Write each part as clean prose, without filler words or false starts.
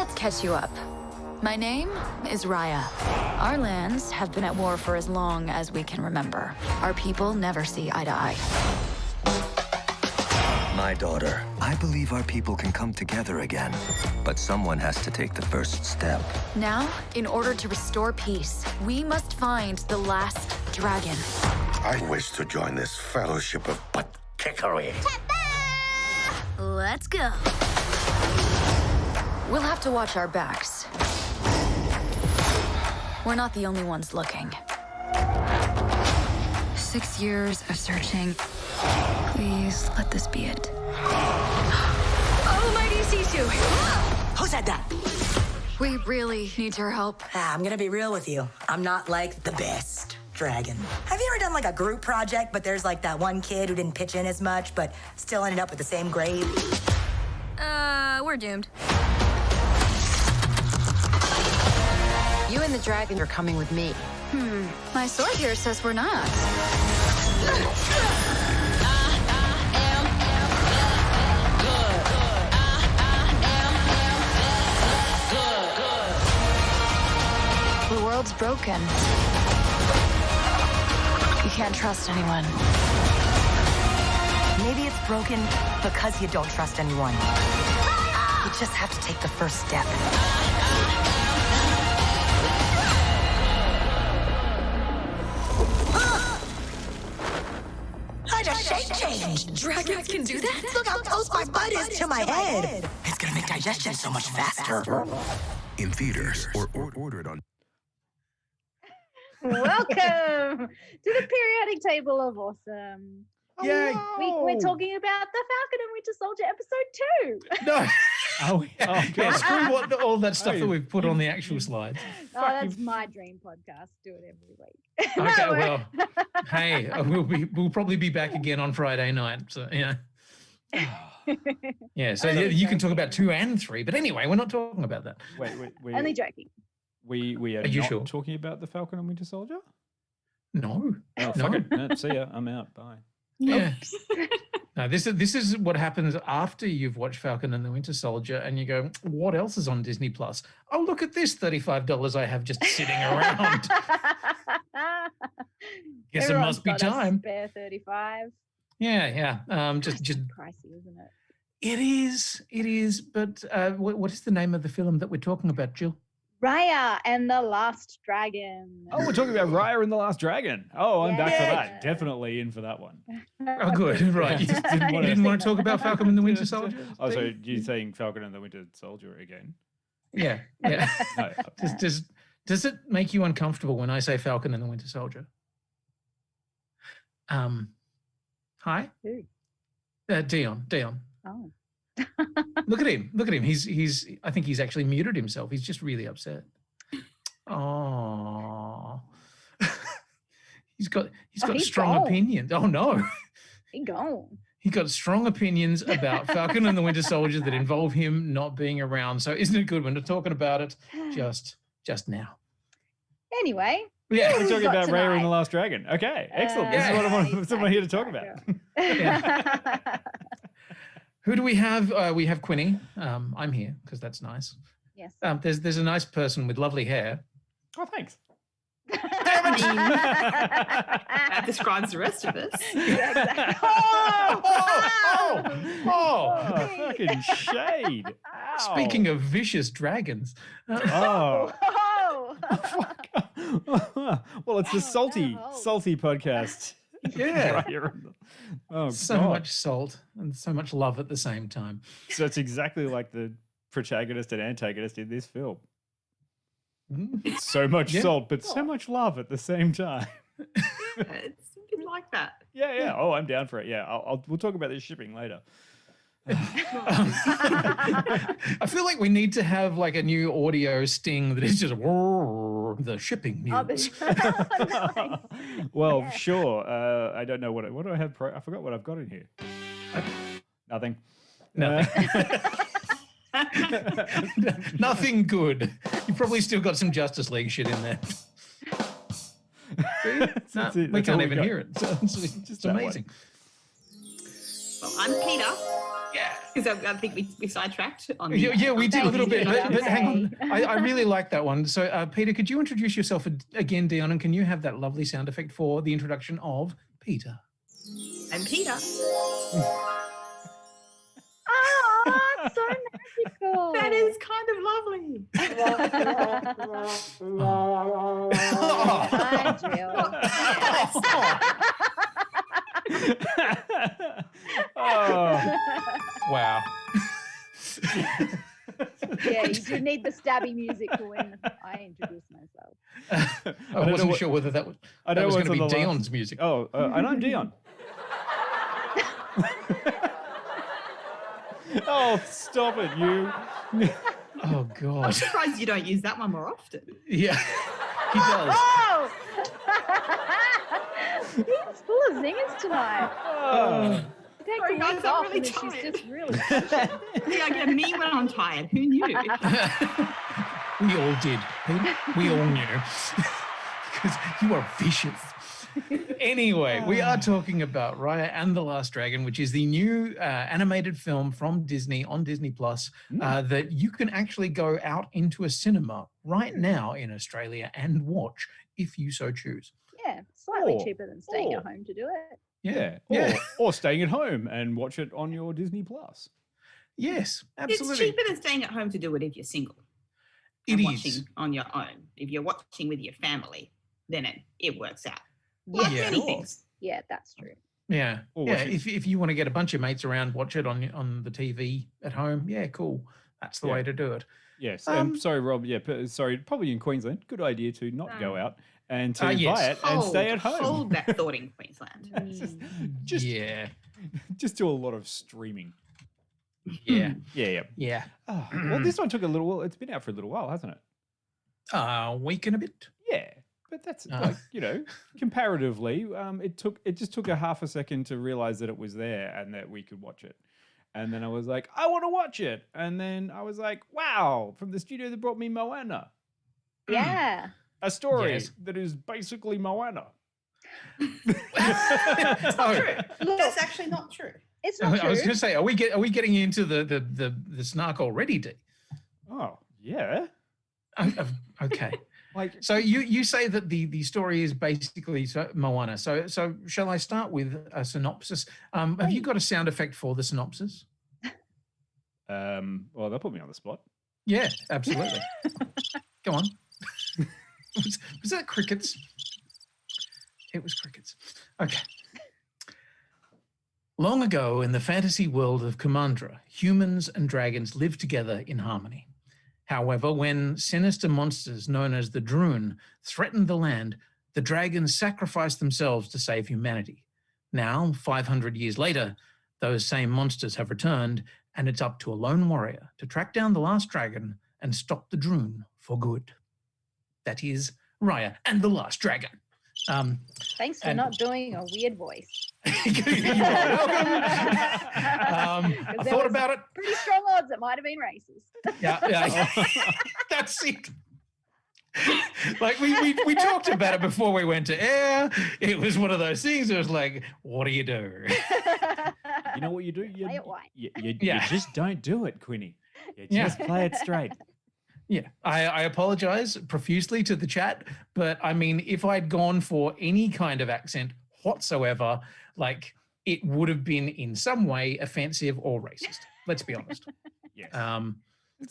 let's catch you up. My name is Raya. Our lands have been at war for as long as we can remember. Our people never see eye to eye. My daughter, I believe our people can come together again. But someone has to take the first step. Now, in order to restore peace, we must find the last dragon. I wish to join this fellowship of butt-kickery. Let's go. We'll have to watch our backs. We're not the only ones looking. 6 years of searching. Please let this be it. Oh, mighty Sisu! Who said that? We really need your help. I'm gonna be real with you. I'm not like the best dragon. Have you ever done like a group project, but there's like that one kid who didn't pitch in as much, but still ended up with the same grade? We're doomed. You and the dragon are coming with me. My sword here says we're not. The world's broken. You can't trust anyone. Maybe it's broken because you don't trust anyone. You just have to take the first step. I just shape changed. Dragons can do that? Look how close my butt is to my head. It's gonna make digestion so much faster. In theaters or ordered on... Welcome to the periodic table of awesome. Yay! We're talking about the Falcon and Winter Soldier episode 2. No. Oh, Yeah, screw all that stuff that we've put on the actual slides. Oh, that's my dream podcast. Do it every week. Okay, No, well, hey, we'll probably be back again on Friday night. So yeah, yeah. So you can talk about 2 and 3, but anyway, we're not talking about that. Wait. only joking. We are you not sure? talking about the Falcon and Winter Soldier? No. Oh, fuck it. No, see ya. I'm out. Bye. Yeah. No, this is what happens after you've watched Falcon and the Winter Soldier, and you go, "What else is on Disney Plus? Oh, look at this $35 I have just sitting around. Guess it must be time." Spare 35. Yeah. Just Pricey, isn't it? it is. But what is the name of the film that we're talking about, Jill? Raya and the Last Dragon. Oh, we're talking about Raya and the Last Dragon. Oh, I'm back for Yeah. that. Definitely in for that one. Oh, good. Right. You Just didn't you didn't want to talk about Falcon and the Winter Soldier? Oh, so you're saying Falcon and the Winter Soldier again? Yeah. No. Does it make you uncomfortable when I say Falcon and the Winter Soldier? Hi? Who? Dion. Oh. Look at him. He's I think he's actually muted himself. He's just really upset. Oh. he's got he's strong gone. opinions. Oh no. He gone. He got strong opinions about Falcon and the Winter Soldier that involve him not being around. So isn't it good when we're talking about it just now? Anyway. Yeah. We're talking got about Raya and tonight? the Last Dragon. Okay, excellent. This is what I want someone here to talk about. Who do we have? We have Quinny. I'm here because that's nice. Yes. There's a nice person with lovely hair. Oh, thanks. That describes the rest of us. Yeah, exactly. Oh, fucking shade. Ow. Speaking of vicious dragons. Oh. Oh. Well, it's the salty podcast. Yeah. Oh, So God. much salt and so much love at the same time. So it's exactly like the protagonist and antagonist in this film. Mm. So much Yeah. salt, but so much love at the same time. It's something like that. Yeah. Oh, I'm down for it. Yeah, we'll talk about this shipping later. I feel like we need to have like a new audio sting that is just the shipping news. Well, sure. I don't know what do I have. I forgot what I've got in here. Nothing. Nothing good. You probably still got some Justice League shit in there. See? No, we That's can't all we even got. hear it. So it's Just that one. amazing. Well, I'm Peter. Yeah. Because I think we sidetracked on the, Yeah, we did a little bit. Peter. But hang on. I really like that one. So, Peter, could you introduce yourself again, Dion, and can you have that lovely sound effect for the introduction of Peter? I'm Peter. Oh, it's so magical. That is kind of lovely. Oh. Wow. Yeah, you do need the stabby music for when I introduce myself. I wasn't sure whether that was going to be Dion's music. Oh, and I'm Dion. Oh, stop it, you. Oh, God. I'm surprised you don't use that one more often. Yeah, he does. Oh! He's full of zingers tonight. Oh. Take Sorry, a guys, week I'm off really and she's tired. just really Yeah, I get me when I'm tired. Who knew? We all did. Peter. We all knew. Because you are vicious. Anyway, we are talking about Raya and the Last Dragon, which is the new animated film from Disney on Disney Plus that you can actually go out into a cinema right now in Australia and watch if you so choose. Yeah, slightly cheaper than staying at home to do it. Yeah. Or staying at home and watch it on your Disney Plus. Yes, absolutely. It's cheaper than staying at home to do it if you're single. It is. Watching on your own. If you're watching with your family, then it works out. Yeah, Like many things. Yeah, that's true. Yeah. Or Yeah. watch it- If you want to get a bunch of mates around, watch it on the TV at home. Yeah, cool. That's the way to do it. Yes. Sorry, Rob. Yeah. Sorry. Probably in Queensland. Good idea to not go out and to buy it and stay at home. Hold that thought in Queensland. Just Yeah. Just do a lot of streaming. Yeah. Yeah. Oh, well, this one took a little while. It's been out for a little while, hasn't it? A week and a bit. Yeah. But that's like, comparatively, it just took a half a second to realize that it was there and that we could watch it. And then I was like, I want to watch it. And then I was like, wow, from the studio that brought me Moana. Yeah. A story Yes. that is basically Moana. That's not true. That's actually not true. It's not I was true. going to say, are we getting into the snark already, D? Oh, yeah. Okay. Like, So you say that the story is basically Moana. So shall I start with a synopsis? Have you got a sound effect for the synopsis? well, they'll put me on the spot. Yeah, absolutely. Go on. Was that crickets? It was crickets. Okay. Long ago, in the fantasy world of Kumandra, humans and dragons lived together in harmony. However, when sinister monsters known as the Droon threatened the land, the dragons sacrificed themselves to save humanity. Now, 500 years later, those same monsters have returned, and it's up to a lone warrior to track down the last dragon and stop the Droon for good. That is Raya and the Last Dragon. Thanks for not doing a weird voice. You're welcome. I thought about it. Pretty strong odds it might have been racist. Yeah. That's it. Like we talked about it before we went to air. It was one of those things. It was like, what do you do? You know what you do? You Play it white. You just don't do it, Quinny. You just play it straight. Yeah, I apologize profusely to the chat, but I mean, if I'd gone for any kind of accent whatsoever, like it would have been in some way offensive or racist. Let's be honest. Yes.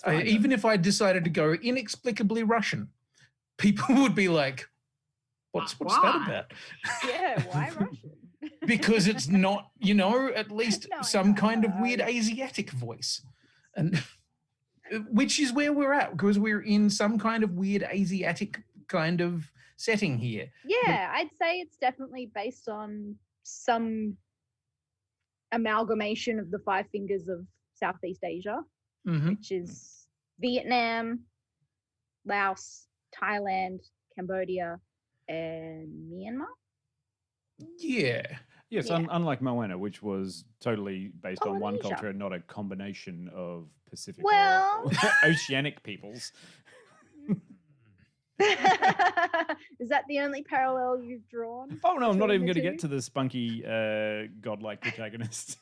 Even if I decided to go inexplicably Russian, people would be like, what's that about? Yeah, why Russian? Because it's not, at least No, I some know. kind of weird Asiatic voice. And which is where we're at, because we're in some kind of weird Asiatic kind of setting here. Yeah, I'd say it's definitely based on some amalgamation of the five fingers of Southeast Asia, which is Vietnam, Laos, Thailand, Cambodia, and Myanmar. Yeah. Yes, unlike Moana, which was totally based on one Polynesia. culture and not a combination of Pacific Well- or oceanic peoples. Is that the only parallel you've drawn? Oh, no, I'm not between even the going to two? get to the spunky, godlike protagonist.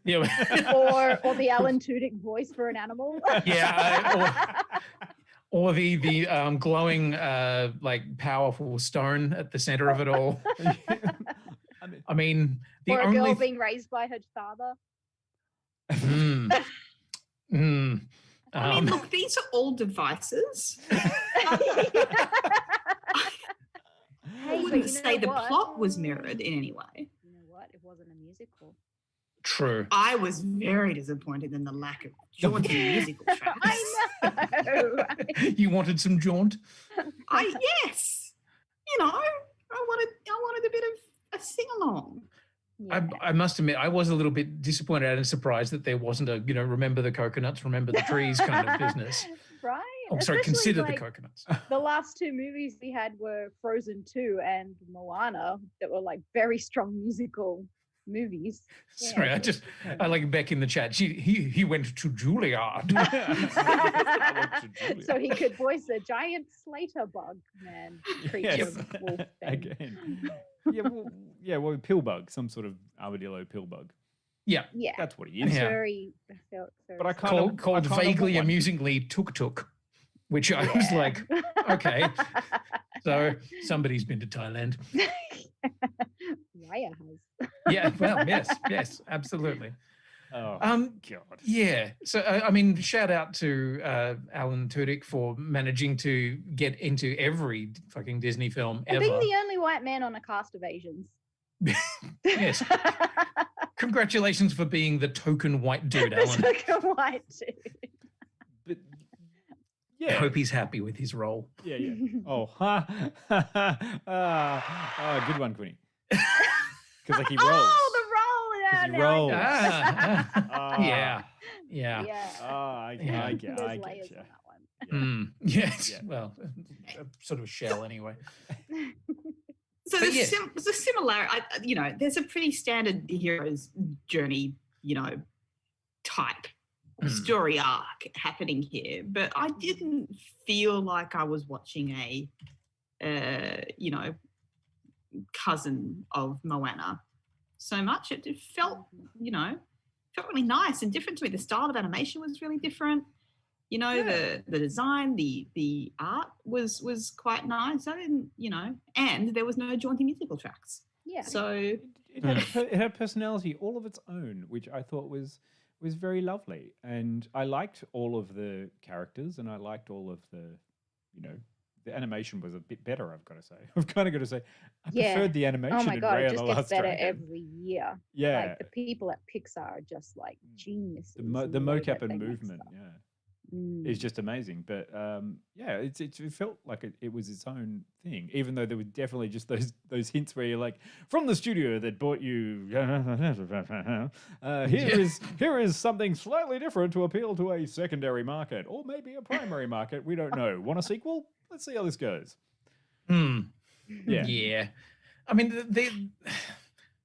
Yeah. or the Alan Tudyk voice for an animal. Yeah. Or the glowing like powerful stone at the center of it all. I mean, the or a only girl being raised by her father. I mean, look, these are all devices. I wouldn't say the plot was mirrored in any way. You know what? It wasn't a musical. True. I was very disappointed in the lack of jaunty musical tracks. I know. You wanted some jaunt? Yes. You know, I wanted a bit of a sing along. Yeah. I must admit, I was a little bit disappointed and surprised that there wasn't a, remember the coconuts, remember the trees kind of business. Right. Oh, sorry, consider the coconuts. The last two movies we had were Frozen 2 and Moana, that were like very strong musical movies. Sorry, Yeah. I like Beck in the chat. He went to Juilliard. So he could voice a giant Slater bug man creature. Yes. Wolf thing. Again. Well, pill bug, some sort of armadillo pill bug. Yeah. Yeah. That's what he is. Very But I called vaguely amusingly Tuk Tuk, which I was like, okay. So somebody's been to Thailand. Raya has. Yeah, well, yes, absolutely. Oh, God. Yeah. So, I mean, shout out to Alan Tudyk for managing to get into every fucking Disney film And ever. being the only white man on a cast of Asians. Yes. Congratulations for being the token white dude, Alan. The token white dude. But, I hope he's happy with his role. Yeah. Oh, good one, Quinny. Because like he rolls. Oh, the roll! He rolls. Yeah. I get you. Yes. Yeah. Well, sort of a shell anyway. So there's a similarity. There's a pretty standard hero's journey, type story arc happening here, but I didn't feel like I was watching a, cousin of Moana so much. It felt, felt really nice and different to me. The style of animation was really different. The design, the art was quite nice. I didn't, and there was no jaunty musical tracks. Yeah. So it had personality all of its own, which I thought was very lovely. And I liked all of the characters, and I liked all of the, the animation was a bit better, I've got to say. I've kind of got to say, I preferred the animation Oh my in God, Raya it just the gets Last better Dragon. every year. Yeah. Like the people at Pixar are just like geniuses. The in way mocap that and they make movement, stuff. is just amazing. But it felt like it was its own thing, even though there were definitely just those hints where you're like, from the studio that bought you, here is something slightly different to appeal to a secondary market or maybe a primary market. We don't know. Want a sequel? Let's see how this goes. Yeah. I mean,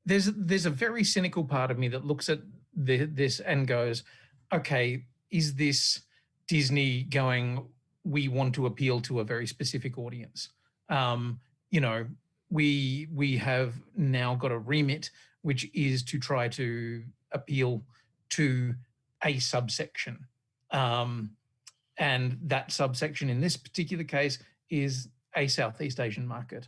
there's a very cynical part of me that looks at this and goes, okay, is this Disney going, we want to appeal to a very specific audience? We have now got a remit, which is to try to appeal to a subsection. And that subsection in this particular case is a Southeast Asian market.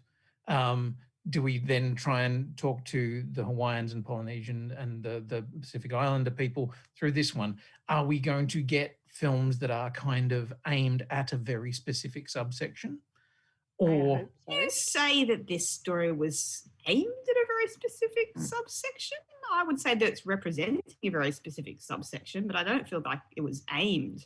Do we then try and talk to the Hawaiians and Polynesian and the Pacific Islander people through this one? Are we going to get films that are kind of aimed at a very specific subsection? Or you say that this story was aimed at a very specific subsection? I would say that it's representing a very specific subsection, but I don't feel like it was aimed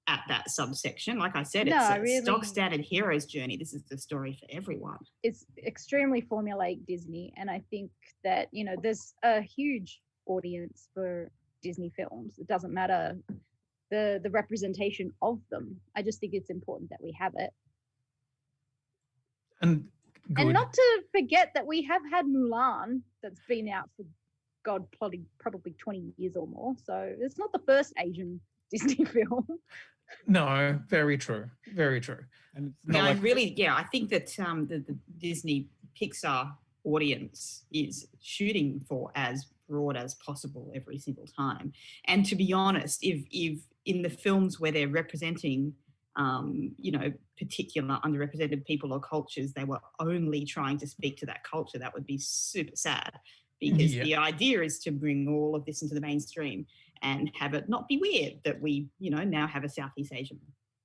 at that subsection. Like I said, it's a stock standard hero's journey. This is the story for everyone. It's extremely formulaic Disney, and I think that there's a huge audience for Disney films. It doesn't matter the representation of them. I just think it's important that we have it. And not to forget that we have had Mulan that's been out for probably 20 years or more. So it's not the first Asian Disney film. No, very true. Very true. And I think that the Disney Pixar audience is shooting for as broad as possible every single time. And to be honest, if in the films where they're representing particular underrepresented people or cultures, they were only trying to speak to that culture, that would be super sad, because the idea is to bring all of this into the mainstream and have it not be weird that we, now have a Southeast Asian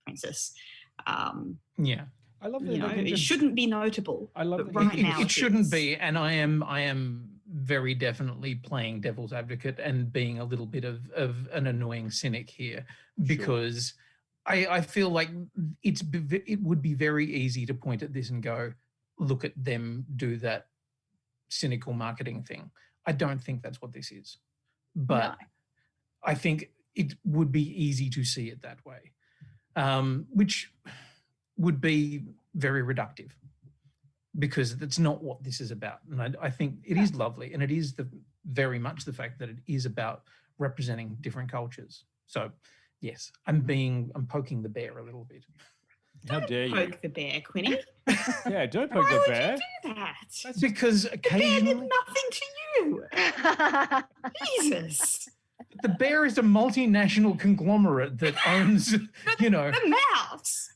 princess. I love that. It shouldn't be notable. I love but right now it shouldn't be, and I am very definitely playing devil's advocate and being a little bit of an annoying cynic here, because I feel like it would be very easy to point at this and go, look at them do that cynical marketing thing. I don't think that's what this is, but I think it would be easy to see it that way, which would be very reductive, because that's not what this is about. And I think it is lovely, and it is very much the fact that it is about representing different cultures. So yes, I'm poking the bear a little bit. How dare you? Poke the bear, Quinny. Yeah, don't poke the bear. Why would you do that? That's because occasionally... The bear did nothing to you. Jesus. The bear is a multinational conglomerate that owns, The mouse.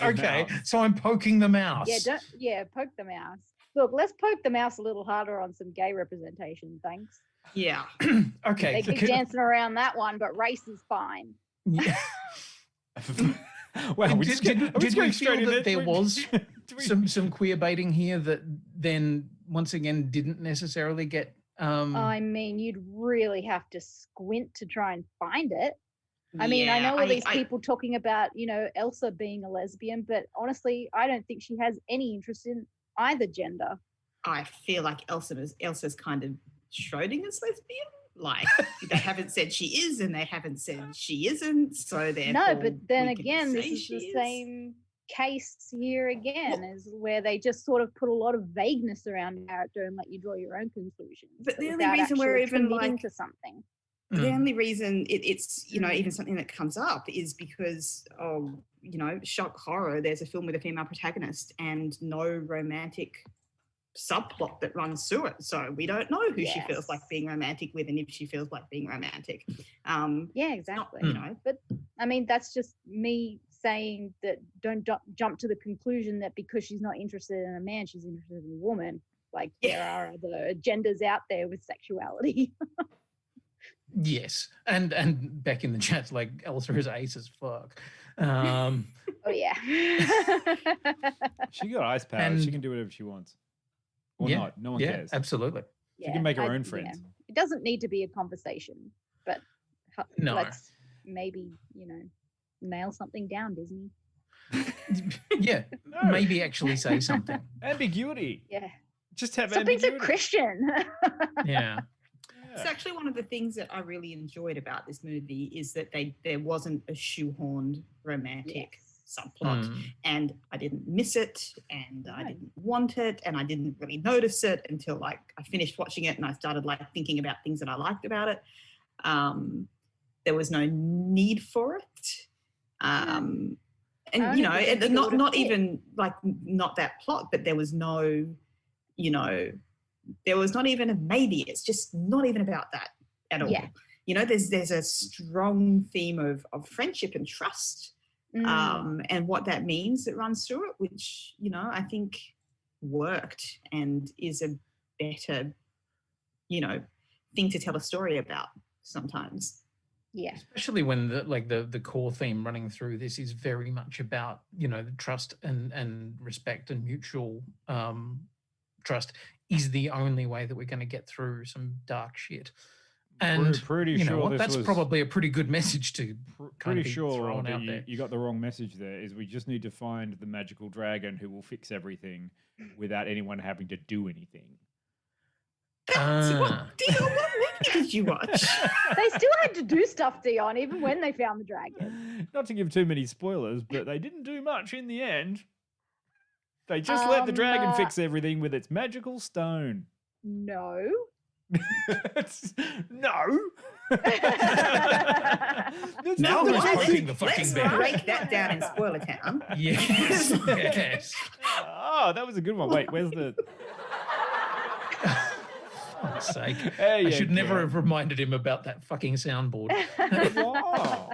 Okay, so I'm poking the mouse. Poke the mouse. Look, let's poke the mouse a little harder on some gay representation, thanks. Yeah. Okay. They keep dancing around that one, but race is fine. Yeah. Well, did we feel that there was some queer baiting here that then once again didn't necessarily get? I mean, you'd really have to squint to try and find it. I mean, I know all these people talking about, Elsa being a lesbian, but honestly, I don't think she has any interest in either gender. I feel like Elsa's kind of Schrodinger's lesbian. Like, they haven't said she is, and they haven't said she isn't. So therefore, no, but then again, this is the same case here again, is where they just sort of put a lot of vagueness around character and let you draw your own conclusions. But the only reason we're even like to something. The only reason it's even something that comes up is because of shock horror. There's a film with a female protagonist and no romantic subplot that runs through it, so we don't know who she feels like being romantic with and if she feels like being romantic. Exactly. But I mean, that's just me saying that don't jump to the conclusion that because she's not interested in a man, she's interested in a woman. Like, there are other agendas out there with sexuality. Yes, and back in the chat, like, Elsa is ace as fuck. Oh yeah. She got ice powers. She can do whatever she wants. Or not. No one cares. Absolutely. She can make her own friends. Yeah. It doesn't need to be a conversation, but let's maybe, nail something down, Disney. Maybe actually say something. Ambiguity. Yeah. Just have something ambiguity. So Christian. Yeah. It's actually one of the things that I really enjoyed about this movie is that there wasn't a shoehorned romantic subplot, and I didn't miss it, and I didn't want it, and I didn't really notice it until like I finished watching it and I started like thinking about things that I liked about it. There was no need for it, and not even like not that plot, but there was no, there was not even a maybe. It's just not even about that at all. Yeah. There's a strong theme of friendship and trust. And what that means that runs through it, which, I think worked and is a better, thing to tell a story about sometimes. Yeah. Especially when the core theme running through this is very much about, the trust and respect and mutual trust is the only way that we're going to get through some dark shit. And pretty sure that's probably a pretty good message to kind of be thrown out there. You got the wrong message there. Is we just need to find the magical dragon who will fix everything without anyone having to do anything. Dion, what movie did you watch? They still had to do stuff, Dion, even when they found the dragon. Not to give too many spoilers, but they didn't do much in the end. They just let the dragon fix everything with its magical stone. No. No. Now who's poking the fucking Let's bear? break that down in Spoiler Town. Yes. Yes. Oh, that was a good one. Wait, where's the... fuck's sake. There I you should never go. have reminded him about that fucking soundboard. Wow.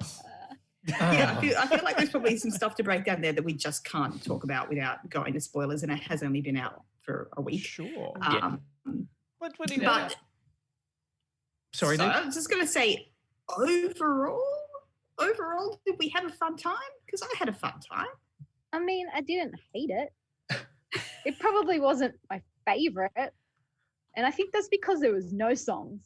Yeah, I feel like there's probably some stuff to break down there that we just can't talk about without going to spoilers, and it has only been out for a week. Sure. But sorry, so Dave? I was just going to say, overall, did we have a fun time? Because I had a fun time. I mean, I didn't hate it. It probably wasn't my favorite. And I think that's because there was no songs.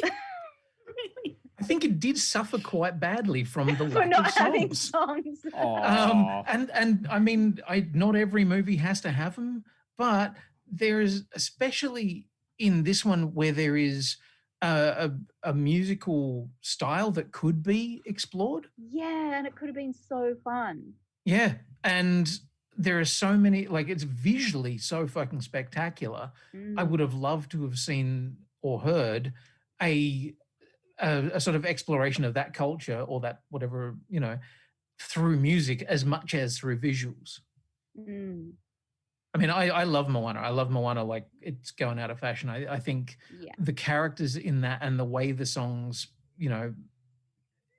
I think it did suffer quite badly from the For lack not of having songs. songs. Aw. And I mean, not every movie has to have them, but there is, especially in this one, where there is a musical style that could be explored. Yeah, and it could have been so fun. Yeah, and there are so many, like, it's visually so fucking spectacular. I would have loved to have seen or heard a sort of exploration of that culture or that whatever, you know, through music as much as through visuals. I mean, I love Moana. I love Moana like it's going out of fashion. I think the characters in that and the way the songs, you know,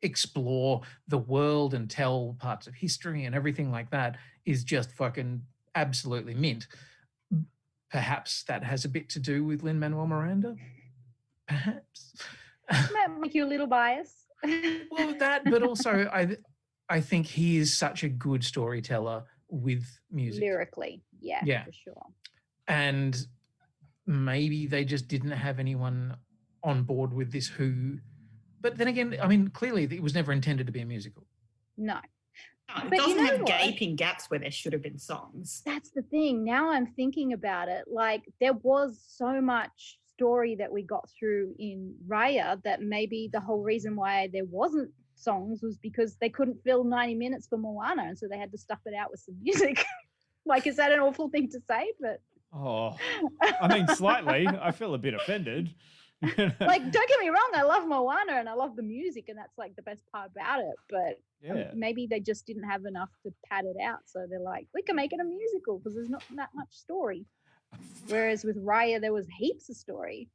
explore the world and tell parts of history and everything like that is just fucking absolutely mint. Perhaps that has a bit to do with Lin-Manuel Miranda. Perhaps. Might make you a little biased. Well, that, but also I think he is such a good storyteller with music. Lyrically, yeah, for sure. And maybe they just didn't have anyone on board with this but then again, I mean, clearly it was never intended to be a musical. No. It But you doesn't know have what? gaping gaps where there should have been songs. That's the thing. Now I'm thinking about it. Like, there was so much story that we got through in Raya that maybe the whole reason why there wasn't songs was because they couldn't fill 90 minutes for Moana, and so they had to stuff it out with some music. Like, is that an awful thing to say? But I mean, slightly. I feel a bit offended. like, don't get me wrong, I love Moana and I love the music, and that's like the best part about it, but maybe they just didn't have enough to pad it out, so they're like, we can make it a musical because there's not that much story. Whereas with Raya there was heaps of story.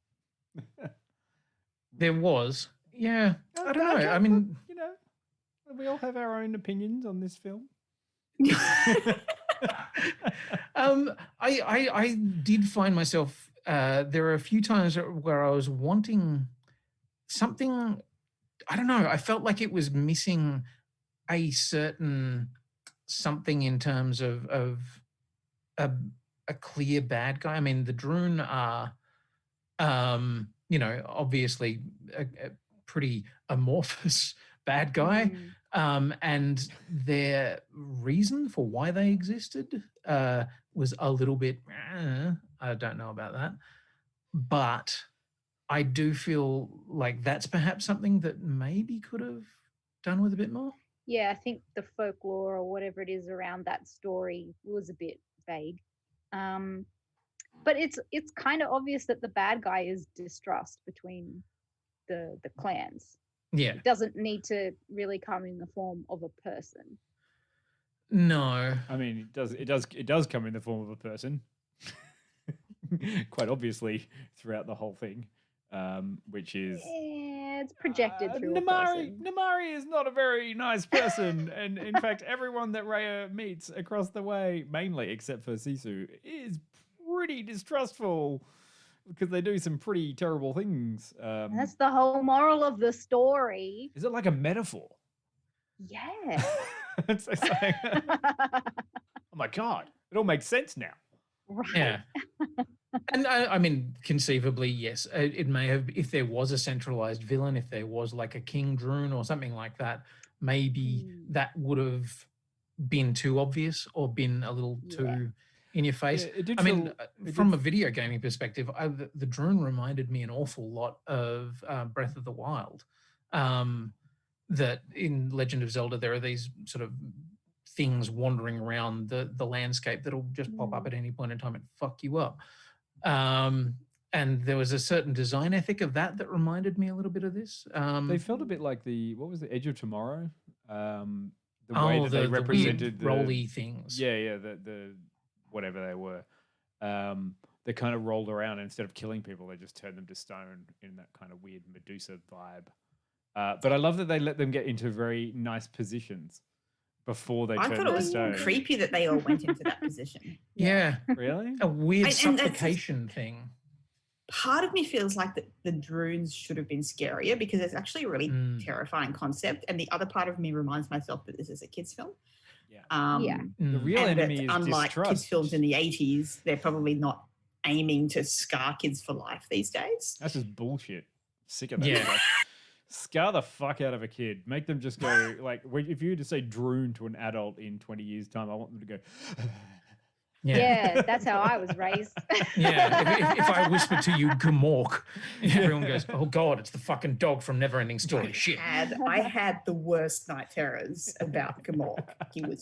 There was. I don't know. I mean, you know, we all have our own opinions on this film. I did find myself there were a few times where I was wanting something. I don't know. I felt like it was missing a certain something in terms of a clear bad guy. I mean, the Droon are, you know, obviously a pretty amorphous bad guy. And their reason for why they existed was a little bit, I don't know about that. But I do feel like that's perhaps something that maybe could have done with a bit more. Yeah, I think the folklore or whatever it is around that story was a bit vague. But it's kind of obvious that the bad guy is distrust between the clans. Yeah. It doesn't need to really come in the form of a person. No. I mean, it does come in the form of a person. Quite obviously throughout the whole thing. Which is it's projected through a person. Namari is not a very nice person, and in fact, everyone that Raya meets across the way, mainly except for Sisu, is pretty distrustful because they do some pretty terrible things. That's the whole moral of the story. Is it like a metaphor? Yeah. It's like, oh my god, it all makes sense now. Right. Yeah. And I mean, conceivably, yes, it may have, if there was a centralized villain, if there was like a King Droon or something like that, maybe that would have been too obvious or been a little too in your face. Yeah, I mean, from a video gaming perspective, the Droon reminded me an awful lot of Breath of the Wild. That in Legend of Zelda, there are these sort of things wandering around the landscape that'll just pop up at any point in time and fuck you up. And there was a certain design ethic of that reminded me a little bit of this. They felt a bit like what was the Edge of Tomorrow? The way that they represented the rolly things. Yeah, the whatever they were. they kind of rolled around, and instead of killing people, they just turned them to stone in that kind of weird Medusa vibe. But I love that they let them get into very nice positions before they I turned thought them it to was stone. creepy that they all went into that position. Yeah. Really? A weird And that's- supplication thing. Part of me feels like the drones should have been scarier because it's actually a really terrifying concept. And the other part of me reminds myself that this is a kids' film. Yeah. The real and enemy that, is unlike distrust. kids' films in the 80s, they're probably not aiming to scar kids for life these days. That's just bullshit. Sick of that. Yeah. Stuff. Scar the fuck out of a kid. Make them just go like if you were to say droon to an adult in 20 years' time, I want them to go. Yeah, that's how I was raised. Yeah, if I whisper to you, Gamork, everyone goes, "Oh God, it's the fucking dog from Neverending Story." Shit. I had the worst night terrors about Gamork.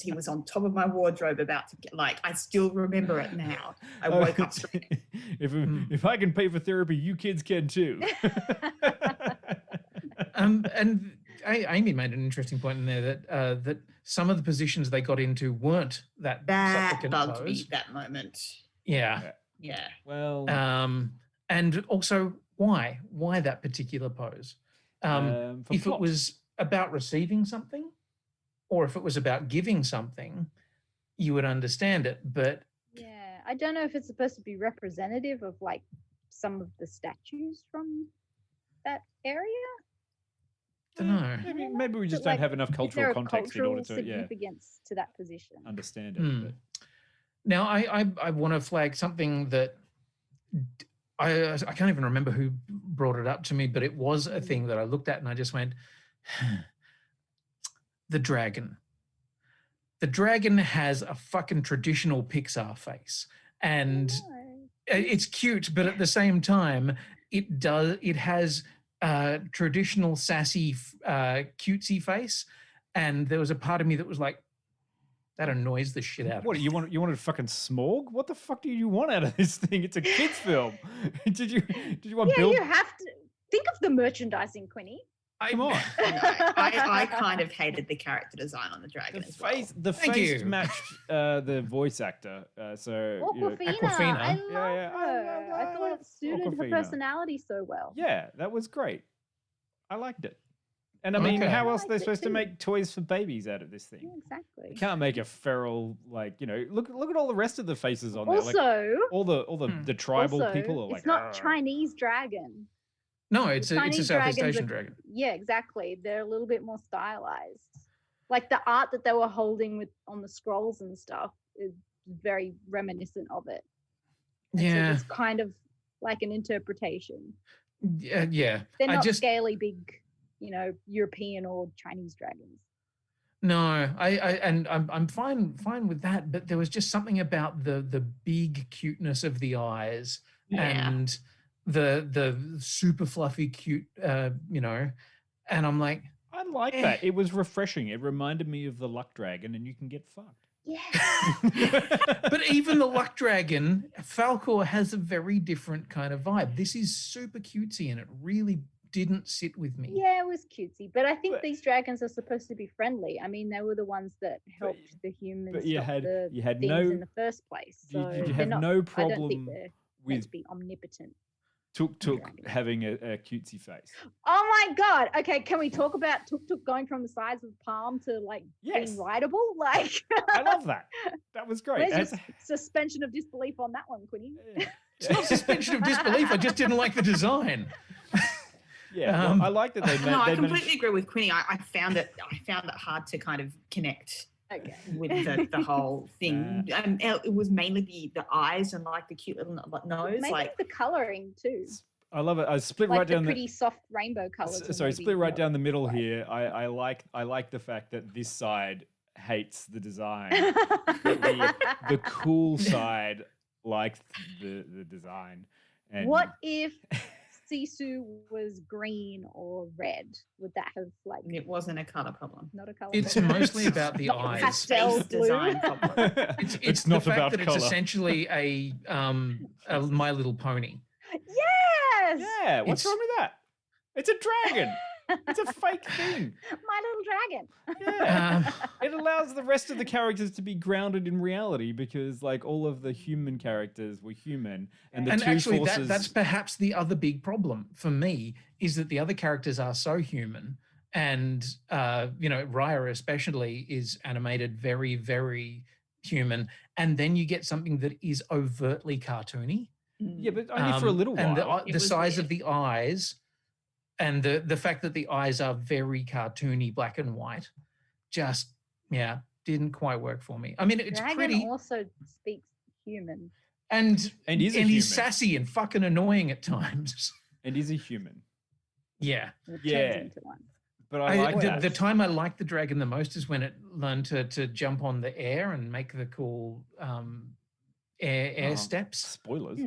He was on top of my wardrobe about to get, like, I still remember it now. I woke up screaming. If I can pay for therapy, you kids can too. And Amy made an interesting point in there that that some of the positions they got into weren't that supplicant Bugged pose. me that moment. Yeah. Yeah. Well, and also why that particular pose? If plot. it was about receiving something, or if it was about giving something, you would understand it. But Yeah, I don't know if it's supposed to be representative of like some of the statues from that area. I don't know. Maybe we just But, don't like, have enough is there cultural a context in order cultural to significance to that position. understand it. But Now, I want to flag something that I can't even remember who brought it up to me, but it was a thing that I looked at and I just went, the dragon. The dragon has a fucking traditional Pixar face, and it's cute, but at the same time, it has traditional sassy cutesy face, and there was a part of me that was like, that annoys the shit out of what me. you wanted fucking Smorg? What the fuck do you want out of this thing? It's a kids film. Did you want Yeah, Bill? you have to think of the merchandising, Quinny. Come on. I kind of hated the character design on the dragon as well. The Thank face you. matched the voice actor. So you know, Aquafina. Aquafina. I love Yeah, her. I thought it suited her Aquafina. personality so well. yeah, that was great. I liked it. And I mean, Okay. how I else are they liked it supposed to too. make toys for babies out of this Yeah, thing? exactly. You can't make a feral look at all the rest of the faces on there. Like Also, all the tribal also, people are like it's not "Arr." Chinese dragon. No, it's a Chinese Southeast dragons Asian are- dragon. Yeah, exactly. They're a little bit more stylized. Like the art that they were holding with on the scrolls and stuff is very reminiscent of it. And so Yeah, it's kind of like an interpretation. yeah. They're I not just scaly big, European or Chinese dragons. no. I'm fine with that, but there was just something about the big cuteness of the eyes and the super fluffy cute, and I'm like, I like that. It was refreshing. It reminded me of the Luck Dragon, and you can get fucked. Yeah. but even the Luck Dragon, Falcor has a very different kind of vibe. This is super cutesy, and it really didn't sit with me. Yeah, it was cutesy, but I think these dragons are supposed to be friendly. I mean, they were the ones that helped the humans but you stop had- the you had things no- in the first place. you- So did you they're have not, no I don't problem think they're meant with to be omnipotent. Tuk Dragon. having a cutesy face. Oh my god! Okay, can we talk about Tuk Tuk going from the size of a palm to like Yes. being rideable? Like, I love that. That was great. where's your suspension of disbelief on that one, Quinny? It's not suspension of disbelief. I just didn't like the design. Yeah, well, I like that they No, I they completely managed- agree with Quinny. I found it hard to kind of connect Okay. with the whole thing. It was mainly the eyes and like the cute little nose. Maybe Like the coloring too, I love it. I split like right the down pretty soft rainbow colors. are sorry, maybe split right not down the middle right. here. I like the fact that this side hates the design. the cool side liked the design. And What if Sisu was green or red? Would that have like it wasn't a color problem. not a color? It's problem? mostly about the Not eyes. pastel Face blue. design problem. It's not the fact about that colour. it's essentially a My Little Pony. Yes. yeah, what's It's- wrong with that? It's a dragon. It's a fake thing. My little dragon. Yeah. It allows the rest of the characters to be grounded in reality because, like, all of the human characters were human, and the two actually, forces. that's perhaps the other big problem for me is that the other characters are so human, and Raya especially is animated very, very human, and then you get something that is overtly cartoony. Yeah, but only for a little while. And the size of the eyes. And the fact that the eyes are very cartoony, black and white, just didn't quite work for me. I mean, it's Dragon pretty. Also speaks human. And he's sassy and fucking annoying at times. And he's a human. Yeah. Into one. But I like that. The time I liked the dragon the most is when it learned to jump on the air and make the cool air steps. Spoilers.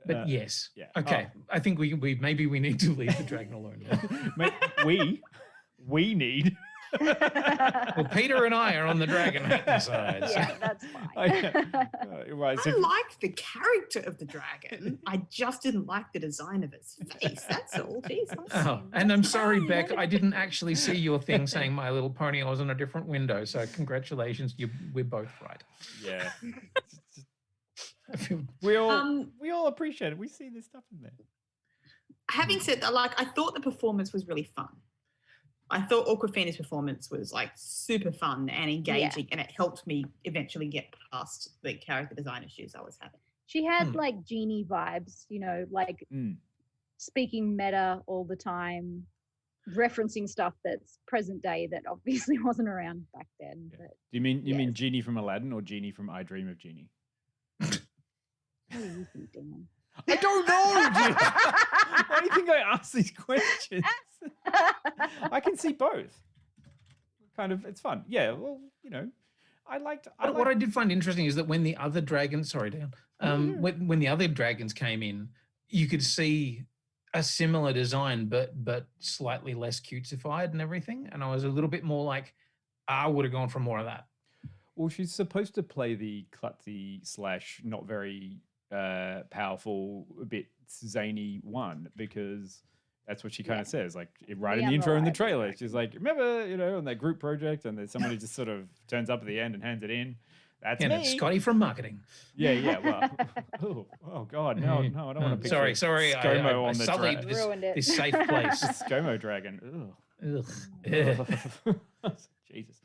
But yes. Yeah. Okay. I think we maybe we need to leave the dragon alone now. we need. Well, Peter and I are on the dragon hating side. Yeah, that's fine. Right, I like the character of the dragon. I just didn't like the design of its face. That's all. Jesus. Oh, and I'm sorry, Beck. I didn't actually see your thing saying My Little Pony. I was in a different window. So congratulations. We're both right. Yeah. We all appreciate it. We see this stuff in there. Having said that, I thought the performance was really fun. I thought Awkwafina's performance was super fun and engaging, and it helped me eventually get past the character design issues I was having. She had genie vibes, speaking meta all the time, referencing stuff that's present day that obviously wasn't around back then. Yeah. Do you mean Genie from Aladdin or Genie from I Dream of Genie? What are you thinking? I don't know, dude. Why do you think I ask these questions? I can see both. Kind of, it's fun. Yeah, well, I liked. What I did find interesting is that when the other dragons, sorry, Dan, when the other dragons came in, you could see a similar design, but slightly less cutesified and everything. And I was a little bit more like, I would have gone for more of that. Well, she's supposed to play the klutzy / not very powerful, a bit zany one, because that's what she kind of says. Like right in the intro in the trailer, she's like, remember, on that group project, and there's somebody just sort of turns up at the end and hands it in. That's me. It's Scotty from marketing. Yeah. Well, oh God, no, I don't want to. Sorry. ScoMo I on sullied this safe place. ScoMo dragon. Ugh. Jesus.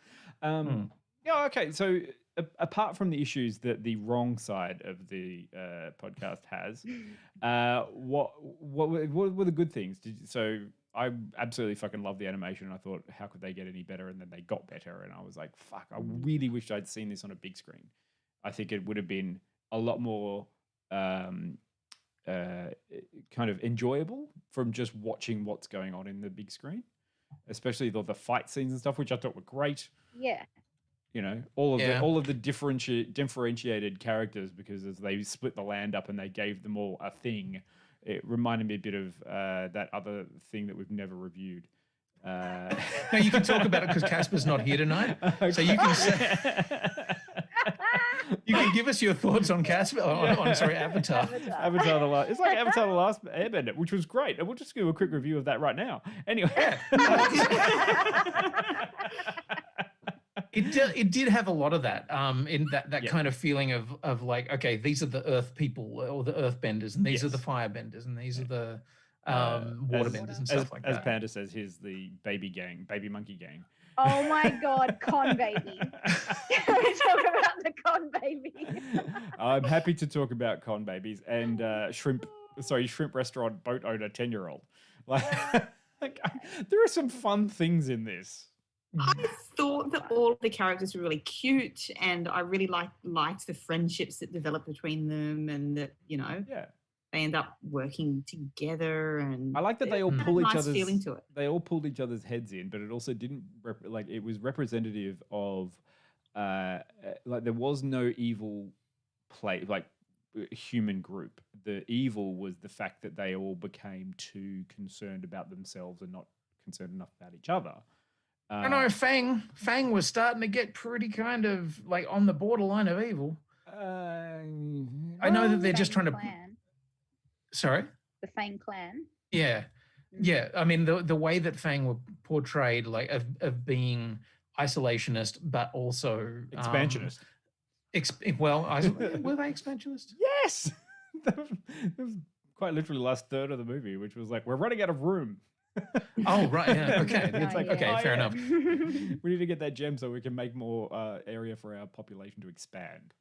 Yeah. Okay. So apart from the issues that the wrong side of the podcast has, what were the good things? So I absolutely fucking love the animation. I thought, how could they get any better? And then they got better. And I was like, fuck, I really wished I'd seen this on a big screen. I think it would have been a lot more kind of enjoyable from just watching what's going on in the big screen, especially the fight scenes and stuff, which I thought were great. Yeah. All of the differentiated characters, because as they split the land up and they gave them all a thing, it reminded me a bit of that other thing that we've never reviewed. No, you can talk about it because Casper's not here tonight, so you can say, you can give us your thoughts on Casper. Avatar. Avatar the last. It's like Avatar the Last Airbender, which was great, and we'll just do a quick review of that right now. Anyway. It did have a lot of that, in that kind of feeling of like, okay, these are the Earth people or the Earth benders, and these are the fire benders, and these are the water benders and stuff like that. As Panda says, here's the baby monkey gang. Oh my God, Con Baby. Can we talk about the Con Baby? I'm happy to talk about Con Babies and shrimp restaurant boat owner 10-year-old. There are some fun things in this. I thought that all of the characters were really cute, and I really liked the friendships that developed between them, and that they end up working together. And I like that they all pull each other's feeling to it. They all pulled each other's heads in, but it also didn't it was representative of there was no evil human group. The evil was the fact that they all became too concerned about themselves and not concerned enough about each other. I know Fang was starting to get pretty kind of on the borderline of evil. I know that they're just trying to. Sorry. the Fang clan. Yeah. Yeah. I mean, the way that Fang were portrayed, like of being isolationist, but also Expansionist. Were they expansionist? Yes. That was quite literally the last third of the movie, which was like, we're running out of room. Oh, right. Yeah. Okay. It's like, okay, fair enough. We need to get that gem so we can make more area for our population to expand.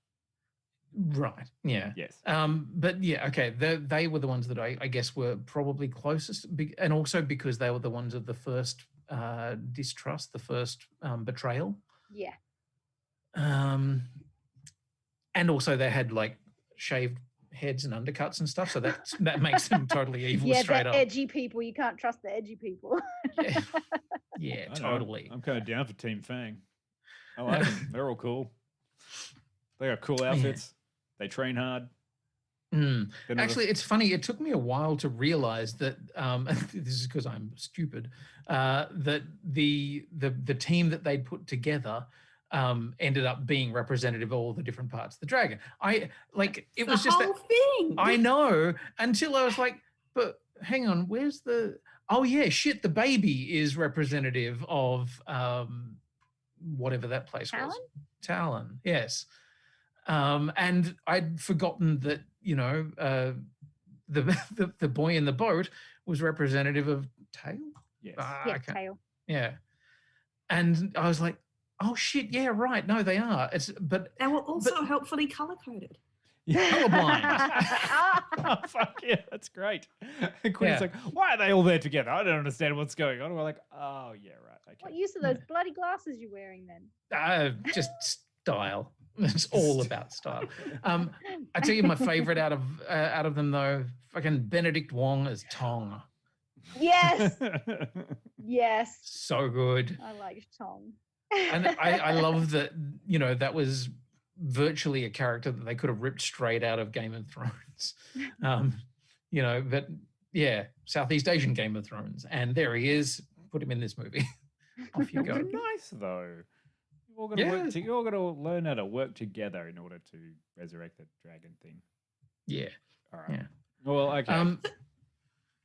Right. Yeah. Yes. But yeah, okay. They were the ones that I guess were probably closest, and also because they were the ones of the first distrust, the first betrayal. Yeah. And also they had like shaved heads and undercuts and stuff, so that makes them totally evil straight up. Yeah, edgy people. You can't trust the edgy people. Yeah, totally. I'm kind of down for Team Fang. I like them. They're all cool. They got cool outfits. They train hard. Actually, it's funny. It took me a while to realize that this is because I'm stupid. That the team that they'd put together ended up being representative of all the different parts of the dragon. It was just whole thing. I know, until I was like, but hang on, where's the? Oh yeah, shit. The baby is representative of whatever that place was. Talon. Yes. And I'd forgotten that, the boy in the boat was representative of Tail. Yes. Tail. Yeah. And I was like, oh shit, yeah, right. No, they are. They were also helpfully color coded. Colorblind. Oh, fuck yeah, that's great. And Quinny's like, why are they all there together? I don't understand what's going on. And we're like, oh yeah, right. Okay. What use are those bloody glasses you're wearing then? Just style. It's all about style. I tell you, my favorite out of them though, fucking Benedict Wong as Tong. Yes. Yes. So good. I liked Tong. And I love that, that was virtually a character that they could have ripped straight out of Game of Thrones. But yeah, Southeast Asian Game of Thrones. And there he is. Put him in this movie. Off you go. Nice though. You're all gonna learn how to work together in order to resurrect the dragon thing. Yeah. All right. Yeah. Well, okay.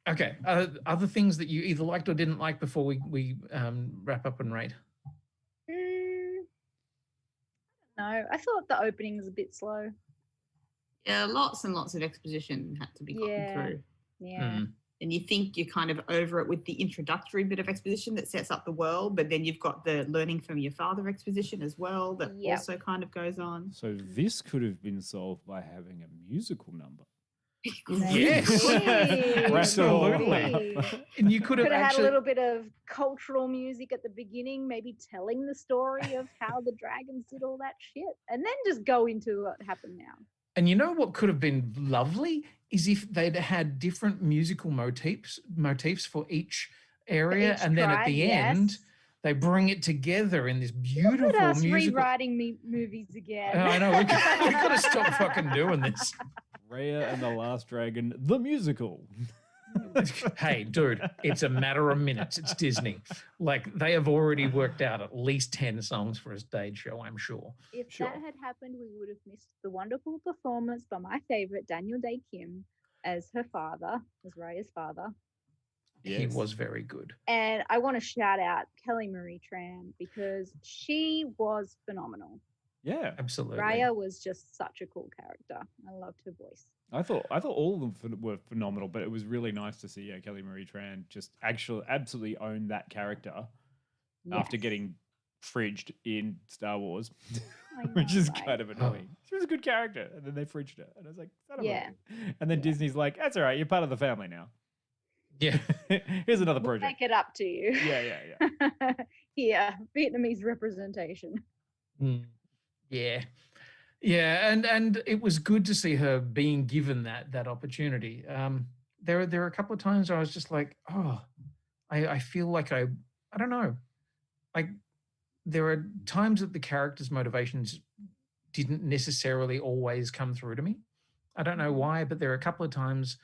Okay. Other things that you either liked or didn't like before we wrap up and rate? No, I thought the opening was a bit slow. Yeah, lots and lots of exposition had to be gotten through. Yeah. And you think you're kind of over it with the introductory bit of exposition that sets up the world, but then you've got the learning from your father exposition as well that also kind of goes on. So this could have been solved by having a musical number. Yes, absolutely. And you could have had a little bit of cultural music at the beginning, maybe telling the story of how the dragons did all that shit, and then just go into what happened now. And you know what could have been lovely is if they'd had different musical motifs for each area, and then at the end they bring it together in this beautiful Look at us musical. Rewriting movies again. I know we got to stop fucking doing this. Raya and the Last Dragon, the musical. Hey, dude, it's a matter of minutes. It's Disney. Like, they have already worked out at least 10 songs for a stage show, I'm sure. If that had happened, we would have missed the wonderful performance by my favorite, Daniel Day Kim, as her father, as Raya's father. Yes. He was very good. And I want to shout out Kelly Marie Tran because she was phenomenal. Yeah, absolutely. Raya was just such a cool character. I loved her voice. I thought all of them were phenomenal, but it was really nice to see Kelly Marie Tran just absolutely own that character after getting fridged in Star Wars, which is kind of annoying. She was a good character, and then they fridged her, and I was like, and then Disney's like, that's all right, you're part of the family now. Yeah, here's another project. Make it up to you. Yeah. Here, Vietnamese representation. Yeah, and it was good to see her being given that opportunity. There are a couple of times where I was just like, oh, I feel like I don't know, like there are times that the character's motivations didn't necessarily always come through to me. I don't know why, but there are a couple of times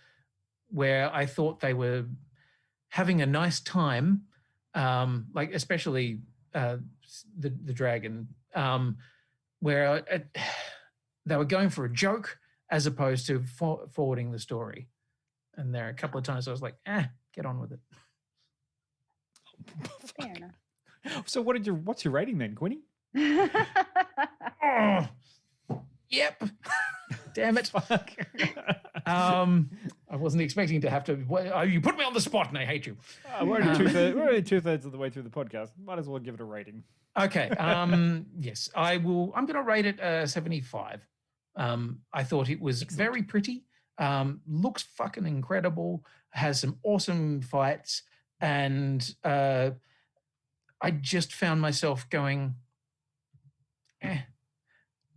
where I thought they were having a nice time, like especially the dragon. Where they were going for a joke as opposed to forwarding the story. And there are a couple of times I was like, get on with it. Fair enough. So what's your rating then, Quinny? Oh, yep. Damn it. I wasn't expecting to have to. You put me on the spot, and I hate you. We're only two-thirds of the way through the podcast. Might as well give it a rating. Okay. Yes, I will. I'm going to rate it 75. I thought it was very pretty. Looks fucking incredible. Has some awesome fights, and I just found myself going,